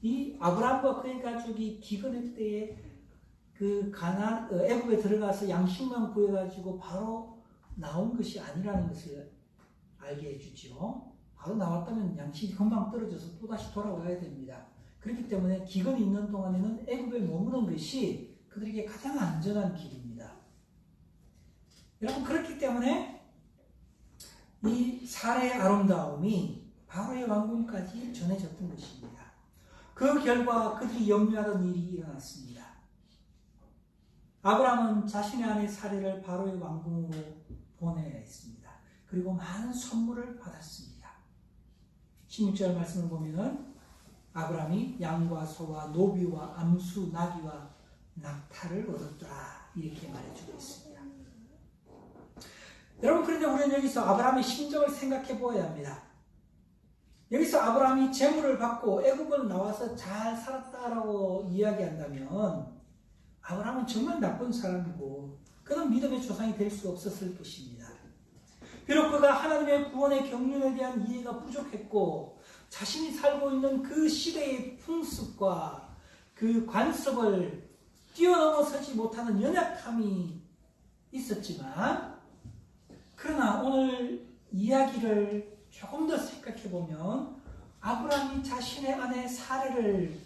이 아브라함과 그의 가족이 기근의 때에 애굽에 들어가서 양식만 구해가지고 바로 나온 것이 아니라는 것을 알게 해주죠. 바로 나왔다면 양식이 금방 떨어져서 또다시 돌아와야 됩니다. 그렇기 때문에 기근이 있는 동안에는 애굽에 머무는 것이 그들에게 가장 안전한 길입니다. 여러분, 그렇기 때문에 이 사례의 아름다움이 바로의 왕궁까지 전해졌던 것입니다. 그 결과 그들이 염려하던 일이 일어났습니다. 아브라함은 자신의 아내 사례를 바로의 왕궁으로 보내야 했습니다. 그리고 많은 선물을 받았습니다. 16절 말씀을 보면 아브라함이 양과 소와 노비와 암수, 나귀와 낙타를 얻었더라, 이렇게 말해주고 있습니다. 여러분, 그런데 우리는 여기서 아브라함의 심정을 생각해 보아야 합니다. 여기서 아브라함이 재물을 받고 애굽을 나와서 잘 살았다라고 이야기한다면 아브라함은 정말 나쁜 사람이고 그는 믿음의 조상이 될 수 없었을 것입니다. 비록 그가 하나님의 구원의 경륜에 대한 이해가 부족했고 자신이 살고 있는 그 시대의 풍습과 그 관습을 뛰어넘어서지 못하는 연약함이 있었지만, 그러나 오늘 이야기를 조금 더 생각해 보면 아브라함이 자신의 아내 사례를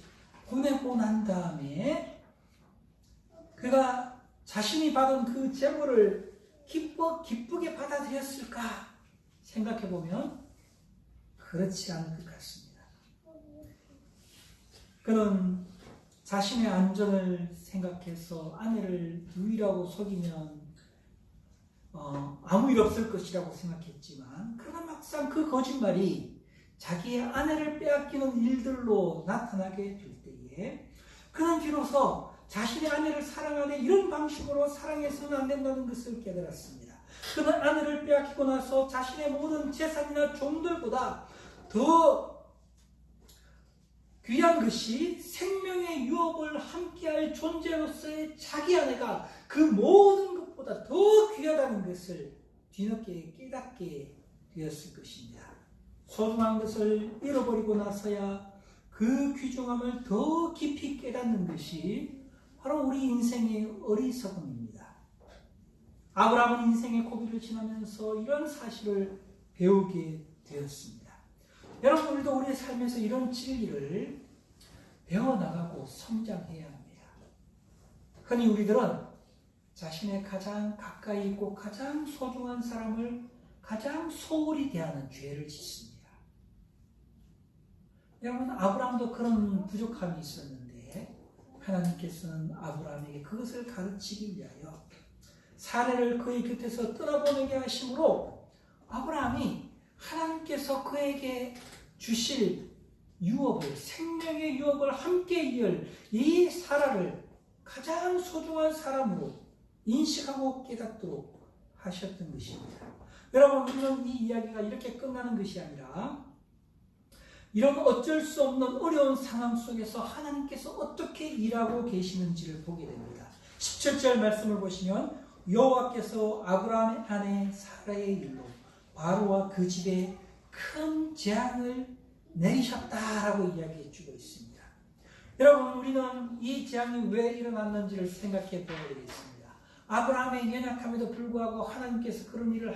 보내고 난 다음에 그가 자신이 받은 그 재물을 기쁘게 받아들였을까 생각해 보면 그렇지 않을 것 같습니다. 그는 자신의 안전을 생각해서 아내를 유일하고 속이면 아무 일 없을 것이라고 생각했지만, 그러나 막상 그 거짓말이 자기의 아내를 빼앗기는 일들로 나타나게 될 때에 그는 비로소 자신의 아내를 사랑하되 이런 방식으로 사랑해서는 안 된다는 것을 깨달았습니다. 그는 아내를 빼앗기고 나서 자신의 모든 재산이나 종들보다 더 귀한 것이 생명의 유업을 함께할 존재로서의 자기 아내가 그 모든 것보다 더 귀하다는 것을 뒤늦게 깨닫게 되었을 것입니다. 소중한 것을 잃어버리고 나서야 그 귀중함을 더 깊이 깨닫는 것이 바로 우리 인생의 어리석음입니다. 아브라함은 인생의 고비를 지나면서 이런 사실을 배우게 되었습니다. 여러분, 우리도 우리의 삶에서 이런 진리를 배워나가고 성장해야 합니다. 흔히 우리들은 자신의 가장 가까이 있고 가장 소중한 사람을 가장 소홀히 대하는 죄를 짓습니다. 여러분, 아브라함도 그런 부족함이 있었는데 하나님께서는 아브라함에게 그것을 가르치기 위하여 사례를 그의 곁에서 떠나보내게 하심으로 아브라함이 하나님께서 그에게 주실 유업을, 생명의 유업을 함께 이을 이 사라를 가장 소중한 사람으로 인식하고 깨닫도록 하셨던 것입니다. 여러분, 우리는 이 이야기가 이렇게 끝나는 것이 아니라 이런 어쩔 수 없는 어려운 상황 속에서 하나님께서 어떻게 일하고 계시는지를 보게 됩니다. 17절 말씀을 보시면 여호와께서 아브라함의 아내 사라의 일로 바로와 그 집에 큰 재앙을 내리셨다라고 이야기해 주고 있습니다. 여러분, 우리는 이 재앙이 왜 일어났는지를 생각해 보아야 되겠습니다. 아브라함의 연약함에도 불구하고 하나님께서 그런 일을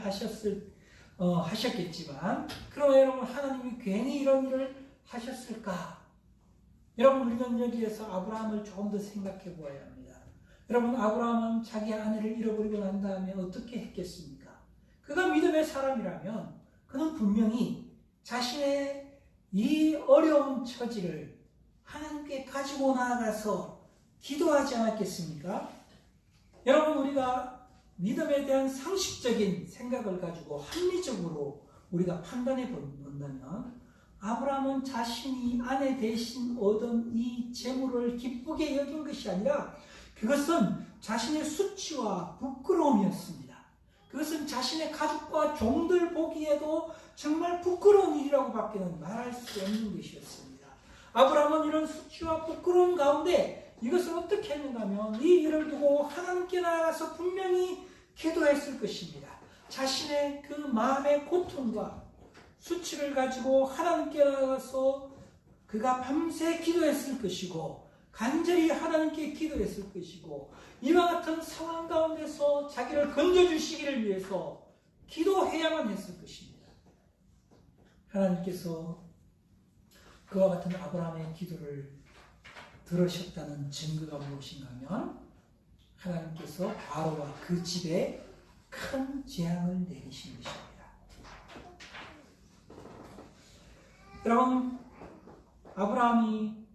하셨겠지만, 그러나 여러분, 하나님이 괜히 이런 일을 하셨을까? 여러분, 우리는 여기에서 아브라함을 조금 더 생각해 보아야 합니다. 여러분, 아브라함은 자기 아내를 잃어버리고 난 다음에 어떻게 했겠습니까? 그가 믿음의 사람이라면 그는 분명히 자신의 이 어려운 처지를 하나님께 가지고 나아가서 기도하지 않았겠습니까? 여러분, 우리가 믿음에 대한 상식적인 생각을 가지고 합리적으로 우리가 판단해 본다면 아브라함은 자신이 아내 대신 얻은 이 재물을 기쁘게 여긴 것이 아니라 그것은 자신의 수치와 부끄러움이었습니다. 그것은 자신의 가족과 종들 보기에도 정말 부끄러운 일이라고 밖에는 말할 수 없는 것이었습니다. 아브라함은 이런 수치와 부끄러움 가운데 이것을 어떻게 했는가 하면 이 일을 두고 하나님께 나아가서 분명히 기도했을 것입니다. 자신의 그 마음의 고통과 수치를 가지고 하나님께 나아가서 그가 밤새 기도했을 것이고 간절히 하나님께 기도했을 것이고 이와 같은 상황 가운데서 자기를 건져주시기를 위해서 기도해야만 했을 것입니다. 하나님께서 그와 같은 아브라함의 기도를 들으셨다는 증거가 무엇인가 하면 하나님께서 바로와 그 집에 큰 재앙을 내리신 것입니다. 여러분, 아브라함이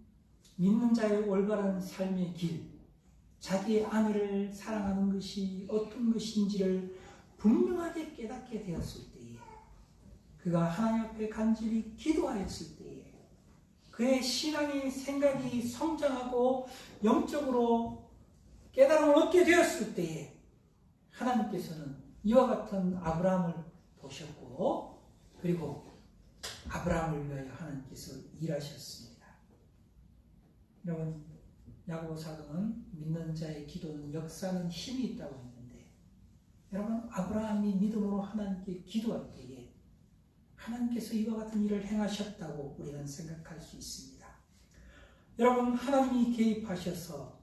믿는 자의 올바른 삶의 길, 자기의 아내를 사랑하는 것이 어떤 것인지를 분명하게 깨닫게 되었을 때에, 그가 하나님 앞에 간절히 기도하였을 때에, 그의 신앙의 생각이 성장하고 영적으로 깨달음을 얻게 되었을 때에 하나님께서는 이와 같은 아브라함을 보셨고 그리고 아브라함을 위하여 하나님께서 일하셨습니다. 여러분, 야고보 사도는 믿는 자의 기도는 역사하는 힘이 있다고 했는데 여러분, 아브라함이 믿음으로 하나님께 기도할 때에 하나님께서 이와 같은 일을 행하셨다고 우리는 생각할 수 있습니다. 여러분, 하나님이 개입하셔서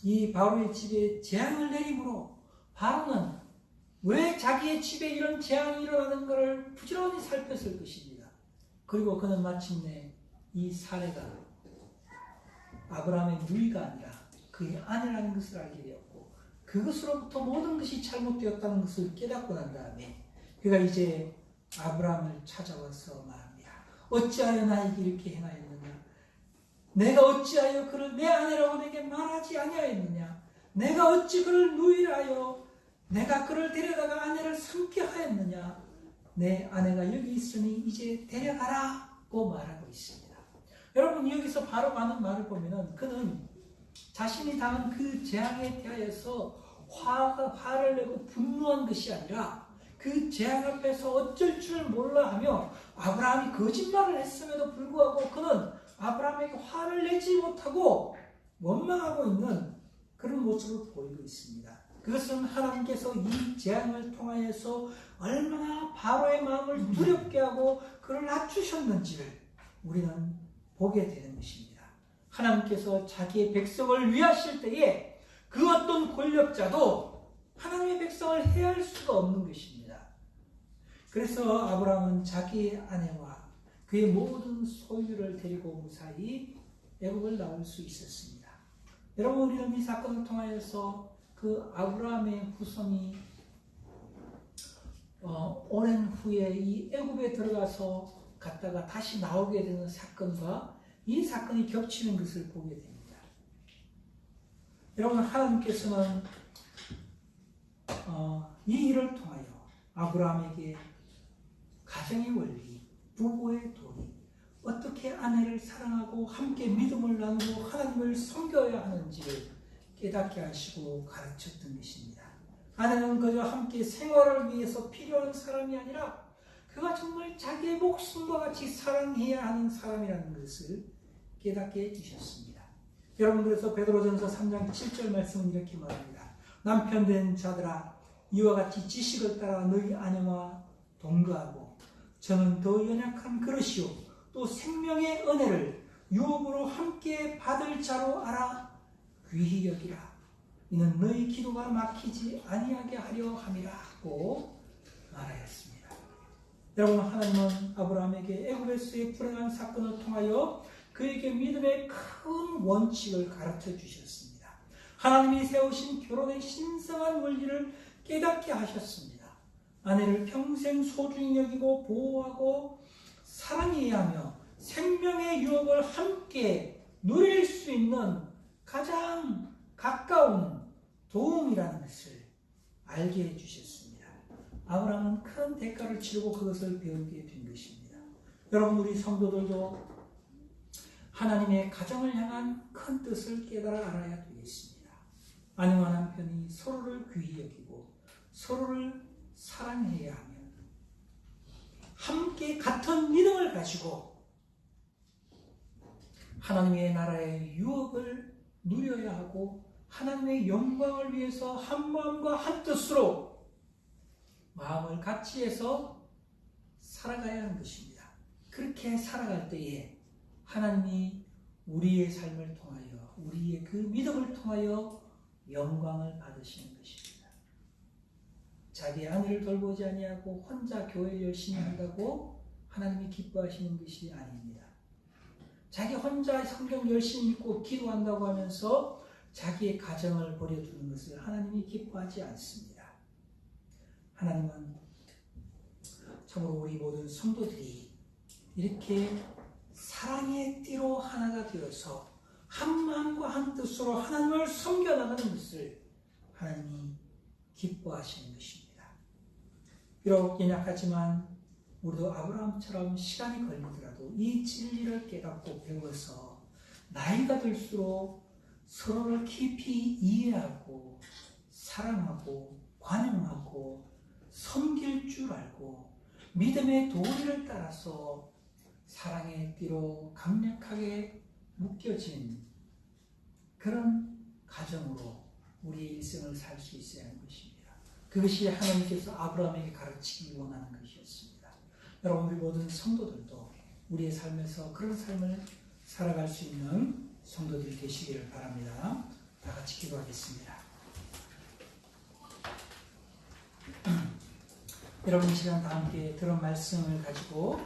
이 바로의 집에 재앙을 내림으로 바로는 왜 자기의 집에 이런 재앙이 일어나는 것을 부지런히 살폈을 것입니다. 그리고 그는 마침내 이 사례가 아브라함의 누이가 아니라 그의 아내라는 것을 알게 되었고 그것으로부터 모든 것이 잘못되었다는 것을 깨닫고 난 다음에 그가 이제 아브라함을 찾아와서 말합니다. 어찌하여 나에게 이렇게 행하였느냐? 내가 어찌하여 그를 내 아내라고 내게 말하지 아니하였느냐? 내가 어찌 그를 누이라 하여 내가 그를 데려다가 아내를 삼게 하였느냐? 내 아내가 여기 있으니 이제 데려가라고 말하고 있습니다. 여러분, 여기서 바로 가는 말을 보면은 그는 자신이 당한 그 재앙에 대하여서 화를 내고 분노한 것이 아니라 그 재앙 앞에서 어쩔 줄 몰라 하며 아브라함이 거짓말을 했음에도 불구하고 그는 아브라함에게 화를 내지 못하고 원망하고 있는 그런 모습을 보이고 있습니다. 그것은 하나님께서 이 재앙을 통하여서 얼마나 바로의 마음을 두렵게 하고 그를 낮추셨는지를 우리는 보게 되는 것입니다. 하나님께서 자기의 백성을 위하실 때에 그 어떤 권력자도 하나님의 백성을 해할 수가 없는 것입니다. 그래서 아브라함은 자기의 아내와 그의 모든 소유를 데리고 무사히 애굽을 나올 수 있었습니다. 여러분, 우리는 이 사건을 통하여서 그 아브라함의 후손이 오랜 후에 이 애굽에 들어가서 갔다가 다시 나오게 되는 사건과 이 사건이 겹치는 것을 보게 됩니다. 여러분, 하나님께서는 이 일을 통하여 아브라함에게 가정의 원리, 부부의 도리, 어떻게 아내를 사랑하고 함께 믿음을 나누고 하나님을 섬겨야 하는지를 깨닫게 하시고 가르쳤던 것입니다. 아내는 그저 함께 생활을 위해서 필요한 사람이 아니라 그가 정말 자기의 목숨과 같이 사랑해야 하는 사람이라는 것을 깨닫게 해주셨습니다. 여러분, 그래서 베드로전서 3장 7절 말씀은 이렇게 말합니다. 남편 된 자들아, 이와 같이 지식을 따라 너희 아내와 동거하고 저는 더 연약한 그릇이요 또 생명의 은혜를 유업으로 함께 받을 자로 알아 귀히 여기라. 이는 너희 기도가 막히지 아니하게 하려 함이라고 말하였습니다. 여러분, 하나님은 아브라함에게 애굽에서의 불행한 사건을 통하여 그에게 믿음의 큰 원칙을 가르쳐 주셨습니다. 하나님이 세우신 결혼의 신성한 원리를 깨닫게 하셨습니다. 아내를 평생 소중히 여기고 보호하고 사랑해야 하며 생명의 유업을 함께 누릴 수 있는 가장 가까운 도움이라는 것을 알게 해주셨습니다. 아브라함은 큰 대가를 치르고 그것을 배우게 된 것입니다. 여러분, 우리 성도들도 하나님의 가정을 향한 큰 뜻을 깨달아 알아야 되겠습니다. 아내와 남편이 서로를 귀히 여기고 서로를 사랑해야 하며 함께 같은 믿음을 가지고 하나님의 나라의 유업을 누려야 하고 하나님의 영광을 위해서 한 마음과 한 뜻으로 마음을 같이 해서 살아가야 하는 것입니다. 그렇게 살아갈 때에 하나님이 우리의 삶을 통하여 우리의 그 믿음을 통하여 영광을 받으시는 것입니다. 자기 아내를 돌보지 아니하고 혼자 교회를 열심히 한다고 하나님이 기뻐하시는 것이 아닙니다. 자기 혼자 성경 열심히 읽고 기도한다고 하면서 자기의 가정을 버려두는 것을 하나님이 기뻐하지 않습니다. 하나님은 참으로 우리 모든 성도들이 이렇게 사랑의 띠로 하나가 되어서 한 마음과 한 뜻으로 하나님을 섬겨나가는 것을 하나님이 기뻐하시는 것입니다. 비록 연약하지만 우리도 아브라함처럼 시간이 걸리더라도 이 진리를 깨닫고 배워서 나이가 들수록 서로를 깊이 이해하고 사랑하고 관용하고 섬길 줄 알고 믿음의 도리를 따라서 사랑의 띠로 강력하게 묶여진 그런 가정으로 우리의 일생을 살 수 있어야 하는 것입니다. 그것이 하나님께서 아브라함에게 가르치기 원하는 것이었습니다. 여러분, 우리 모든 성도들도 우리의 삶에서 그런 삶을 살아갈 수 있는 성도들이 되시기를 바랍니다. 다 같이 기도하겠습니다. 여러분, 이 시간 다 함께 들은 말씀을 가지고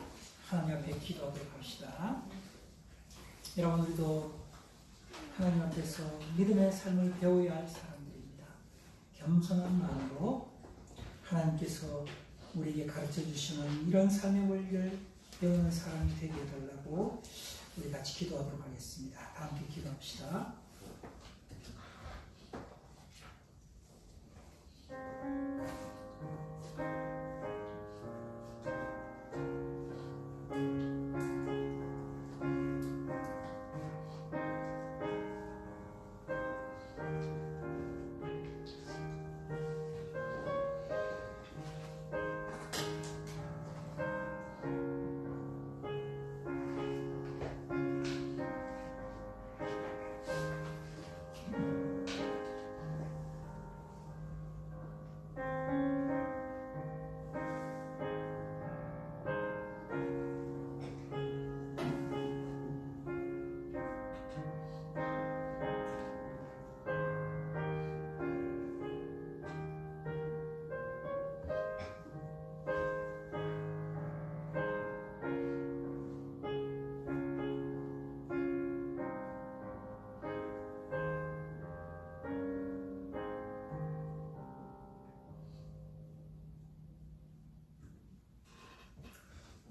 하나님 앞에 기도하도록 합시다. 여러분, 우리도 하나님 앞에서 믿음의 삶을 배워야 할 사람들입니다. 겸손한 마음으로 하나님께서 우리에게 가르쳐 주시는 이런 삶의 원리를 배우는 사람이 되게 해달라고 우리 같이 기도하도록 하겠습니다. 다 함께 기도합시다.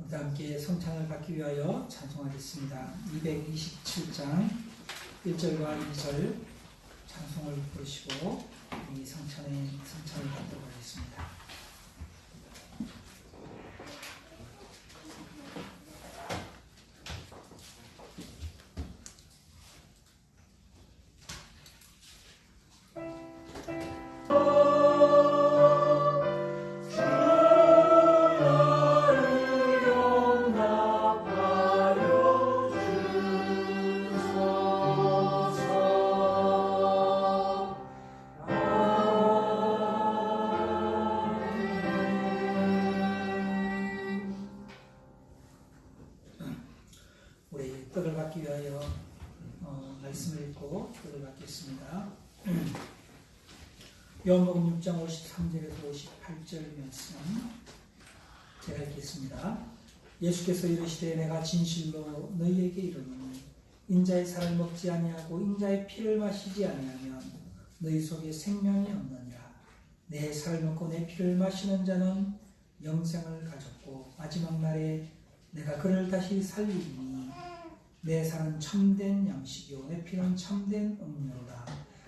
우리 함께 성찬을 받기 위하여 찬송하겠습니다. 227장 1절과 2절 찬송을 부르시고 이 성찬을 받도록 하겠습니다. 떡을 받기 위하여 말씀을 읽고 떡을 받겠습니다. 요한복음 6장 53절에서 58절 말씀 제가 읽겠습니다. 예수께서 이르시되 내가 진실로 너희에게 이르노니 인자의 살을 먹지 아니하고 인자의 피를 마시지 아니하면 너희 속에 생명이 없느니라. 내 살을 먹고 내 피를 마시는 자는 영생을 가졌고 마지막 날에 내가 그를 다시 살리리니 내 살은 참된 양식이요 내 피는 참된 음료로다.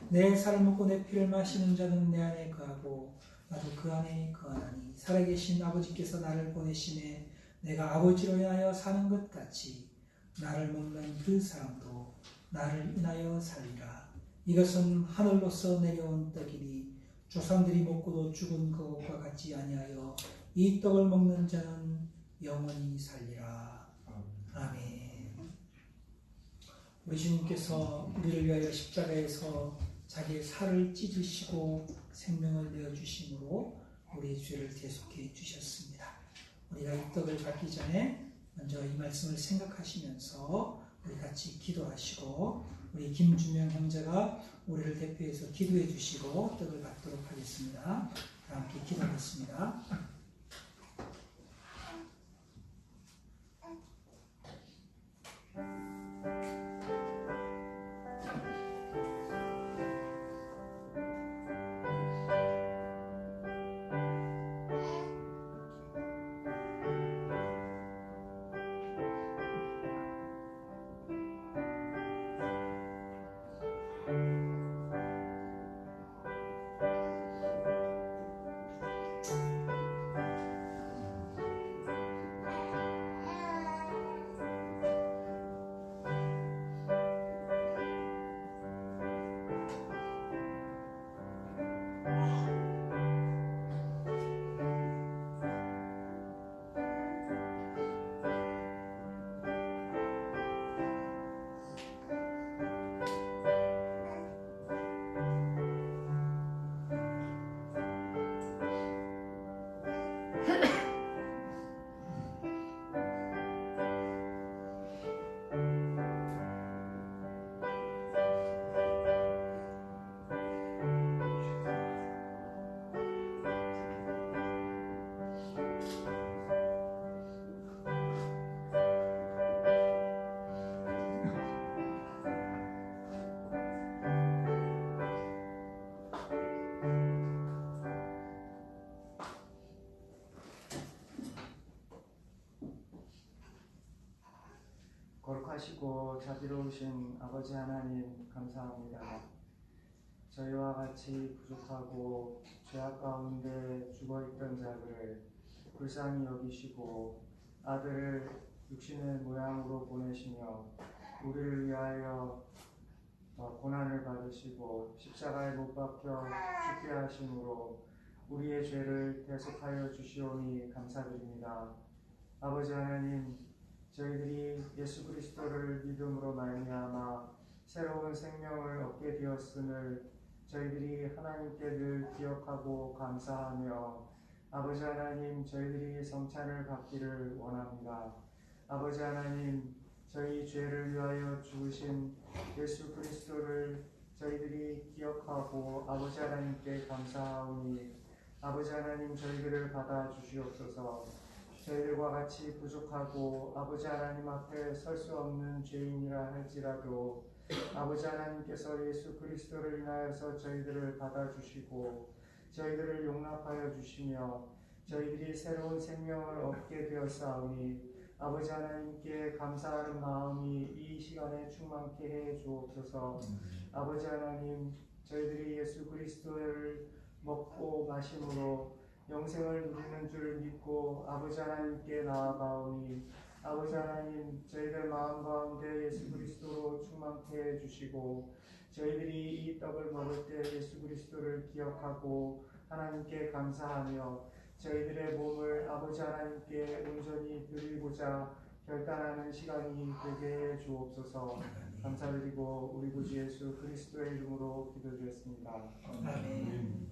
내 살을 먹고 내 피를 마시는 자는 내 안에 거하고 나도 그 안에 거하나니 살아계신 아버지께서 나를 보내심에 내가 아버지로 인하여 사는 것 같이 나를 먹는 그 사람도 나를 인하여 살리라. 이것은 하늘로서 내려온 떡이니 조상들이 먹고도 죽은 그것과 같지 아니하여 이 떡을 먹는 자는 영원히 살리라. 아멘. 우리 주님께서 우리를 위하여 십자가에서 자기의 살을 찢으시고 생명을 내어주심으로 우리의 죄를 대속해 주셨습니다. 우리가 이 떡을 받기 전에 먼저 이 말씀을 생각하시면서 우리 같이 기도하시고 우리 김준명 형제가 우리를 대표해서 기도해 주시고 떡을 받도록 하겠습니다. 함께 기도하겠습니다. 거룩하시고 자비로우신 아버지 하나님 감사합니다. 저희와 같이 부족하고 죄악 가운데 죽어있던 자를 불쌍히 여기시고 아들을 육신의 모양으로 보내시며 우리를 위하여 고난을 받으시고 십자가에 못 박혀 죽게 하심으로 우리의 죄를 대속하여 주시오니 감사드립니다. 아버지 하나님, 저희들이 예수 그리스도를 믿음으로 말미암아 새로운 생명을 얻게 되었음을 저희들이 하나님께 늘 기억하고 감사하며 아버지 하나님, 저희들이 성찬을 받기를 원합니다. 아버지 하나님, 저희 죄를 위하여 죽으신 예수 그리스도를 저희들이 기억하고 아버지 하나님께 감사하오니 아버지 하나님, 저희들을 받아 주시옵소서. 저희들과 같이 부족하고 아버지 하나님 앞에 설 수 없는 죄인이라 할지라도 아버지 하나님께서 예수 그리스도를 인하여서 저희들을 받아주시고 저희들을 용납하여 주시며 저희들이 새로운 생명을 얻게 되었사오니 아버지 하나님께 감사하는 마음이 이 시간에 충만케 해 주옵소서. 아버지 하나님, 저희들이 예수 그리스도를 먹고 마심으로 영생을 누리는 줄 믿고 아버지 하나님께 나아가오니 아버지 하나님, 저희들 마음 가운데 예수 그리스도로 충만케 해주시고 저희들이 이 떡을 먹을 때 예수 그리스도를 기억하고 하나님께 감사하며 저희들의 몸을 아버지 하나님께 온전히 드리고자 결단하는 시간이 되게 해 주옵소서. 감사드리고 우리 구주 예수 그리스도의 이름으로 기도드렸습니다. 아멘.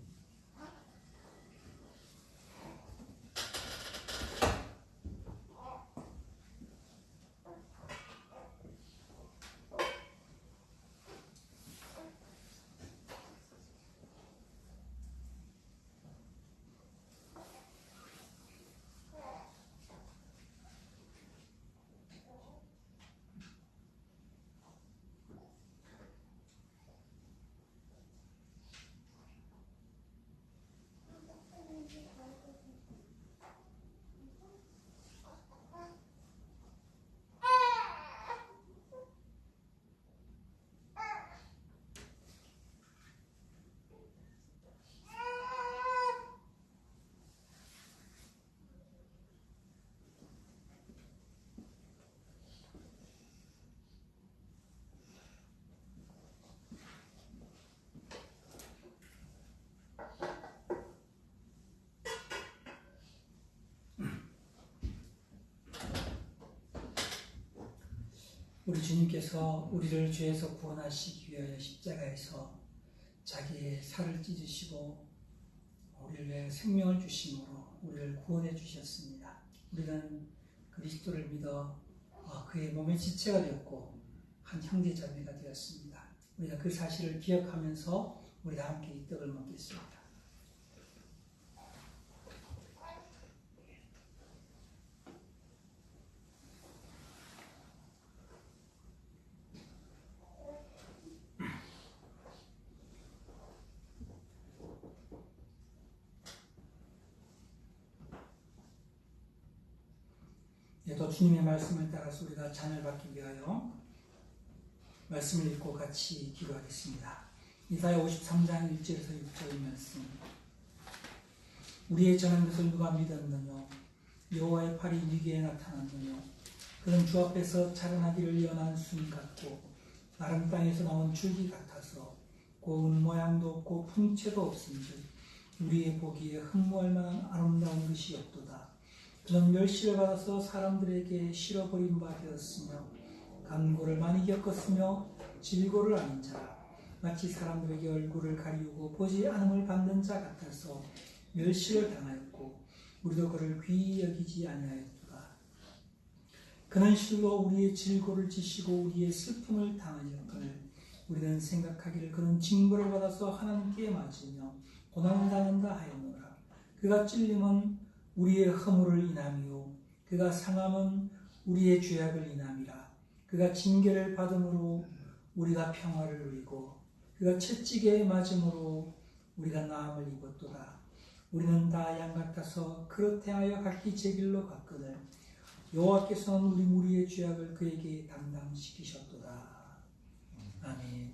우리 주님께서 우리를 죄에서 구원하시기 위하여 십자가에서 자기의 살을 찢으시고 우리를 위해 생명을 주심으로 우리를 구원해 주셨습니다. 우리는 그리스도를 믿어 그의 몸의 지체가 되었고 한 형제자매가 되었습니다. 우리가 그 사실을 기억하면서 우리가 함께 이 떡을 먹겠습니다. 또 주님의 말씀을 따라서 우리가 잔을 받기 위하여 말씀을 읽고 같이 기도하겠습니다. 이사야 53장 1절에서 6절 말씀. 우리의 전한 것을 누가 믿었느냐? 여호와의 팔이 위기에 나타났느냐? 그는 주 앞에서 자라나기를 연한 순 같고 마른 땅에서 나온 줄기 같아서 고운 모양도 없고 풍채도 없은즉 우리의 보기에 흠모할 만한 아름다운 것이 없도다. 그는 멸시를 받아서 사람들에게 실어버린 바 되었으며 간고를 많이 겪었으며 질고를 아닌 자라. 마치 사람들에게 얼굴을 가리우고 보지 않음을 받는 자 같아서 멸시를 당하였고 우리도 그를 귀히 여기지 아니하였도다. 그는 실로 우리의 질고를 지시고 우리의 슬픔을 당하였거늘 우리는 생각하기를 그는 징벌을 받아서 하나님께 맞으며 고난을 당한다 하였노라. 그가 찔림은 우리의 허물을 인함이요 그가 상함은 우리의 죄악을 인함이라. 그가 징계를 받음으로 우리가 평화를 누리고 그가 채찍에 맞음으로 우리가 나음을 입었도다. 우리는 다 양 같아서 그렇대하여 각기 제 길로 갔거늘 여호와께서는 우리 무리의 죄악을 그에게 담당시키셨도다. 아멘.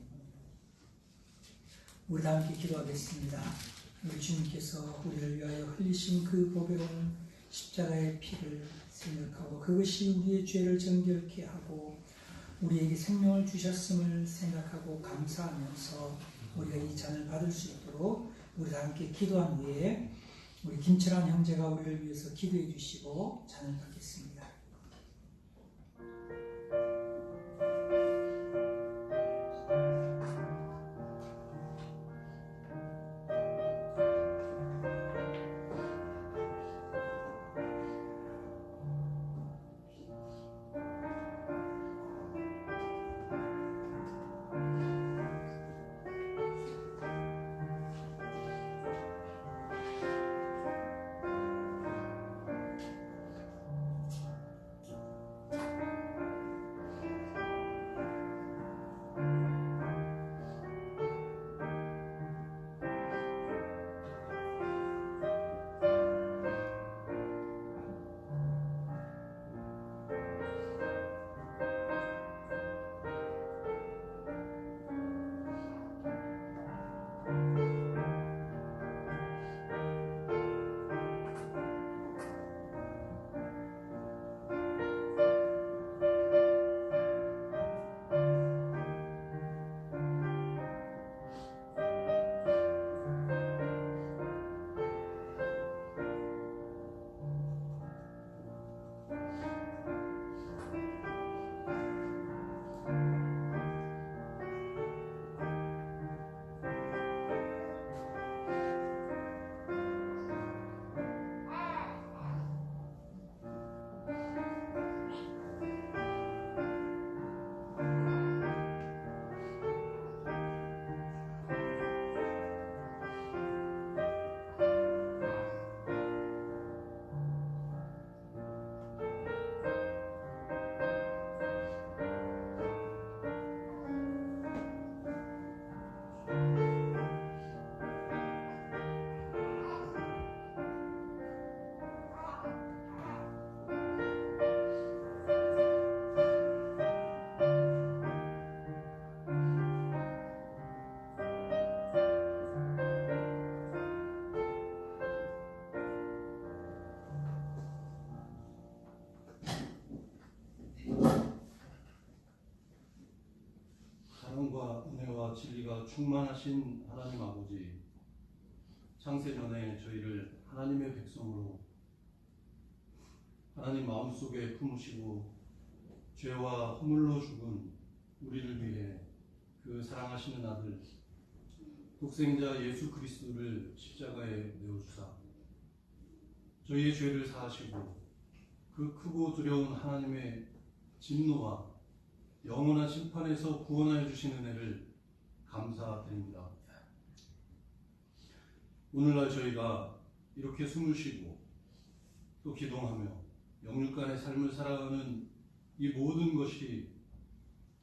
우리 다 함께 기도하겠습니다. 우리 주님께서 우리를 위하여 흘리신 그 보배로운 십자가의 피를 생각하고 그것이 우리의 죄를 정결케 하고 우리에게 생명을 주셨음을 생각하고 감사하면서 우리가 이 잔을 받을 수 있도록 우리 다 함께 기도한 후에 우리 김철환 형제가 우리를 위해서 기도해 주시고 잔을 받겠습니다. 사랑과 은혜와 진리가 충만하신 하나님 아버지, 창세전에 저희를 하나님의 백성으로 하나님 마음속에 품으시고 죄와 허물로 죽은 우리를 위해 그 사랑하시는 아들 독생자 예수 그리스도를 십자가에 내어주사 저희의 죄를 사하시고 그 크고 두려운 하나님의 진노와 영원한 심판에서 구원하여 주신 은혜를 감사드립니다. 오늘날 저희가 이렇게 숨을 쉬고 또 기도하며 영육간의 삶을 살아가는 이 모든 것이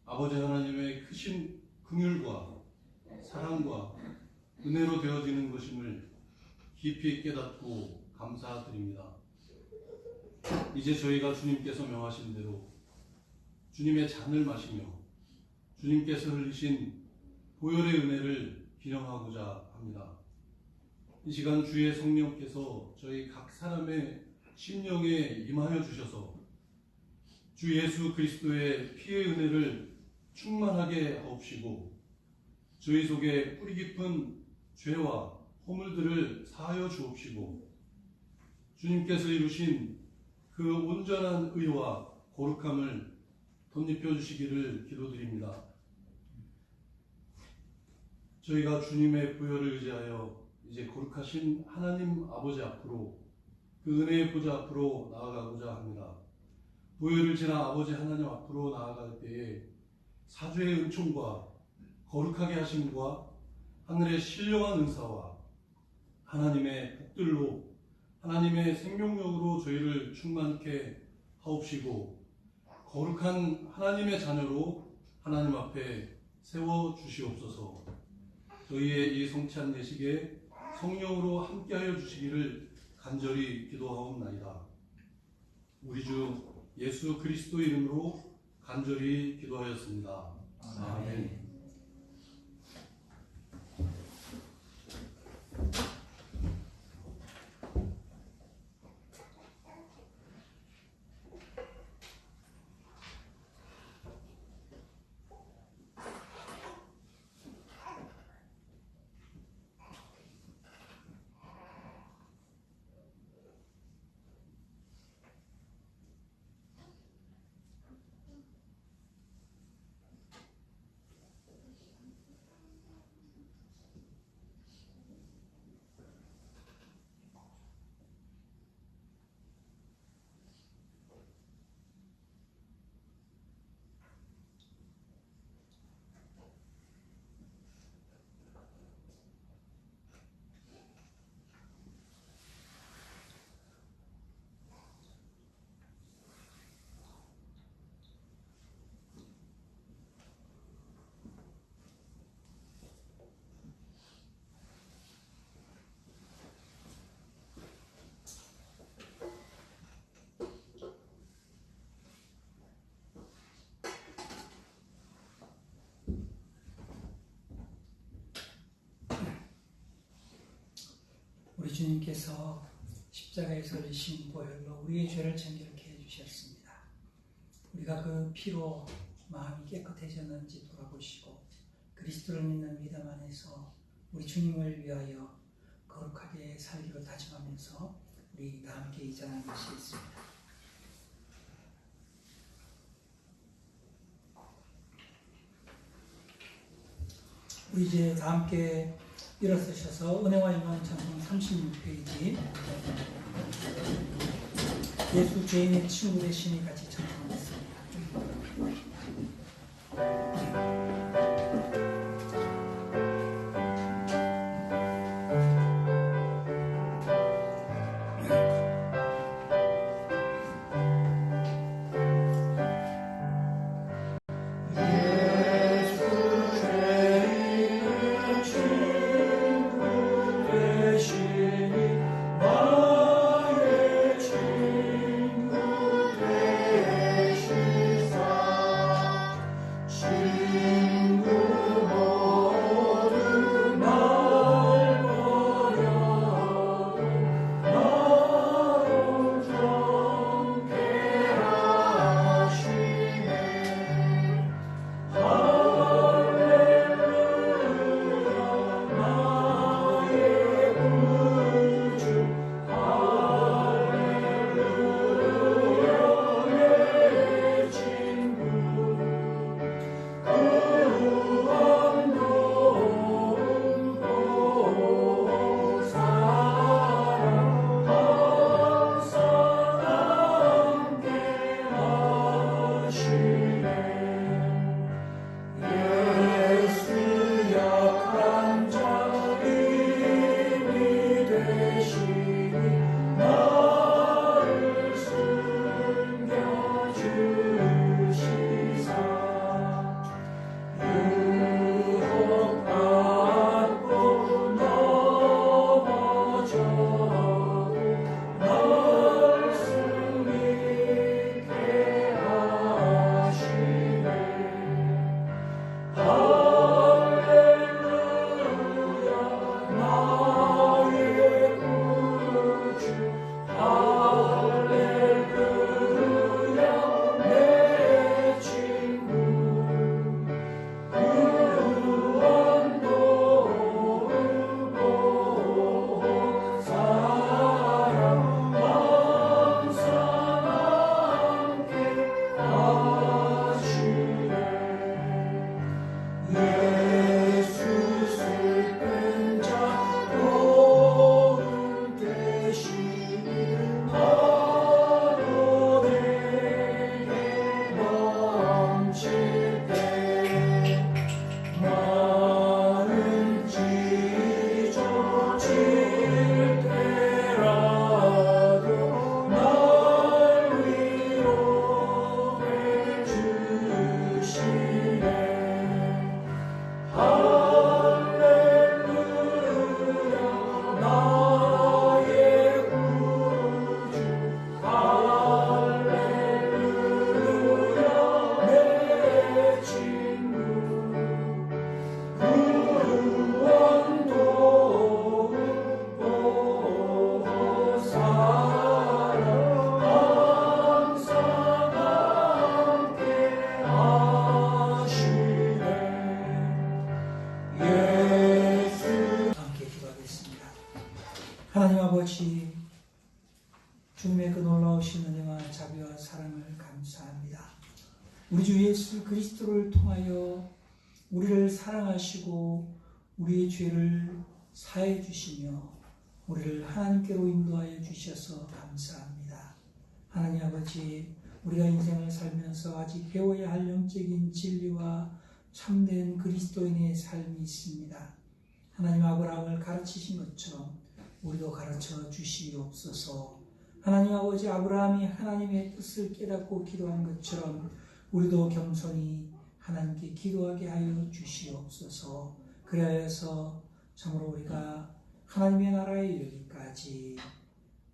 아버지 하나님의 크신 긍휼과 사랑과 은혜로 되어지는 것임을 깊이 깨닫고 감사드립니다. 이제 저희가 주님께서 명하신 대로 주님의 잔을 마시며 주님께서 흘리신 보혈의 은혜를 기념하고자 합니다. 이 시간 주의 성령께서 저희 각 사람의 심령에 임하여 주셔서 주 예수 그리스도의 피의 은혜를 충만하게 하옵시고 저희 속에 뿌리 깊은 죄와 허물들을 사하여 주옵시고 주님께서 이루신 그 온전한 의와 거룩함을 덧입혀 주시기를 기도드립니다. 저희가 주님의 보혈을 의지하여 이제 거룩하신 하나님 아버지 앞으로 그 은혜의 보좌 앞으로 나아가고자 합니다. 보혈을 지나 아버지 하나님 앞으로 나아갈 때에 사죄의 은총과 거룩하게 하심과 하늘의 신령한 은사와 하나님의 복들로 하나님의 생명력으로 저희를 충만케 하옵시고 거룩한 하나님의 자녀로 하나님 앞에 세워 주시옵소서. 저희의 이 성찬 예식에 성령으로 함께하여 주시기를 간절히 기도하옵나이다. 우리 주 예수 그리스도 이름으로 간절히 기도하였습니다. 아멘. 우리 주님께서 십자가에서 흘리신 보혈로 우리의 죄를 정결케 해주셨습니다. 우리가 그 피로 마음이 깨끗해졌는지 돌아보시고 그리스도를 믿는 믿음 안에서 우리 주님을 위하여 거룩하게 살기로 다짐하면서 우리 다 함께 이 잔을 마시겠습니다. 우리 이제 다 함께 일어서셔서 은혜와 영광 찬송 36페이지 예수 죄인의 친구 되시니 같이 찬송하겠습니다. 나의 친구 되 주님의 그 놀라우신 은혜와 자비와 사랑을 감사합니다. 우리 주 예수 그리스도를 통하여 우리를 사랑하시고 우리의 죄를 사해 주시며 우리를 하나님께로 인도하여 주셔서 감사합니다. 하나님 아버지, 우리가 인생을 살면서 아직 배워야 할 영적인 진리와 참된 그리스도인의 삶이 있습니다. 하나님 아브라함을 가르치신 것처럼 우리도 가르쳐 주시옵소서. 하나님 아버지, 아브라함이 하나님의 뜻을 깨닫고 기도한 것처럼 우리도 겸손히 하나님께 기도하게 하여 주시옵소서. 그리하여서 참으로 우리가 하나님의 나라에 이르기까지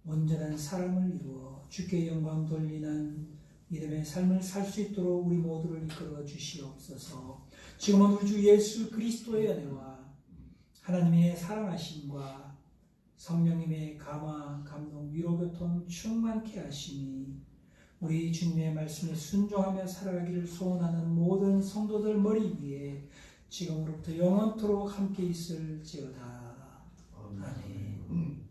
온전한 사랑을 이루어 주께 영광 돌리는 믿음의 삶을 살 수 있도록 우리 모두를 이끌어 주시옵소서. 지금은 우리 주 예수 그리스도의 은혜와 하나님의 사랑하심과 성령님의 감화, 감동, 위로, 교통 충만케 하심이 우리 주님의 말씀에 순종하며 살아가기를 소원하는 모든 성도들 머리 위에 지금으로부터 영원토록 함께 있을지어다. 아멘.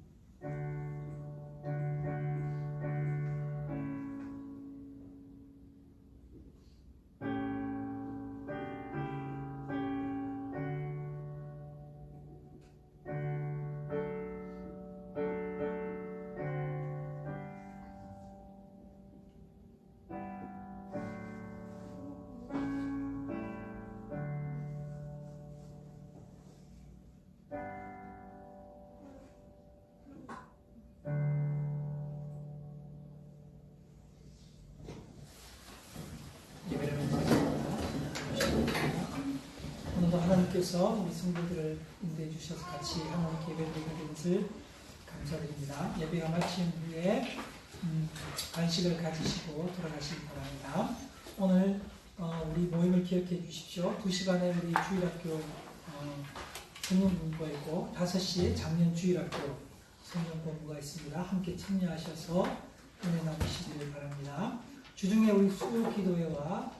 오늘도 하나님께서 우리 성도들을 인도해 주셔서 같이 하나님께 예배드리게 된 것을 감사드립니다. 예배가 마친 후에 간식을 가지시고 돌아가시기 바랍니다. 오늘 우리 모임을 기억해 주십시오. 2시간에 우리 주일학교 성경 공부가 있고 5시에 작년 주일학교 성경 공부가 있습니다. 함께 참여하셔서 은혜 나누시길 바랍니다. 주중에 우리 수요 기도회와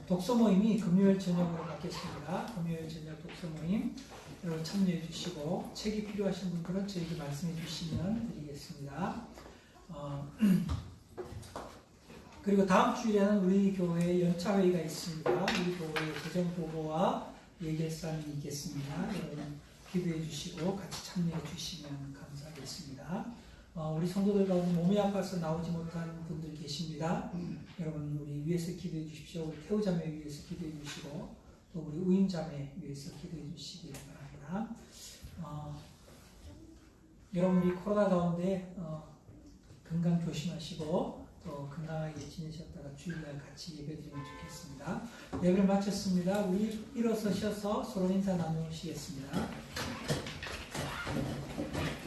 독서 모임이 금요일 저녁으로 바뀌었습니다. 금요일 저녁 독서 모임 여러분 참여해 주시고 책이 필요하신 분들은 저에게 말씀해 주시면 드리겠습니다. 그리고 다음 주일에는 우리 교회 연차 회의가 있습니다. 우리 교회 재정 보고와 예결산이 있겠습니다. 여러분 기도해 주시고 같이 참여해 주시면 감사하겠습니다. 우리 성도들 가운데 몸이 아파서 나오지 못한 분들 계십니다. 여러분 우리 위해서 기도해 주십시오. 우리 태우자매 위해서 기도해 주시고 또 우리 우임자매 위해서 기도해 주시기 바랍니다. 여러분 우리 코로나 가운데 건강 조심하시고 또 건강하게 지내셨다가 주일날 같이 예배드리면 좋겠습니다. 예배를 마쳤습니다. 우리 일어서셔서 서로 인사 나누시겠습니다.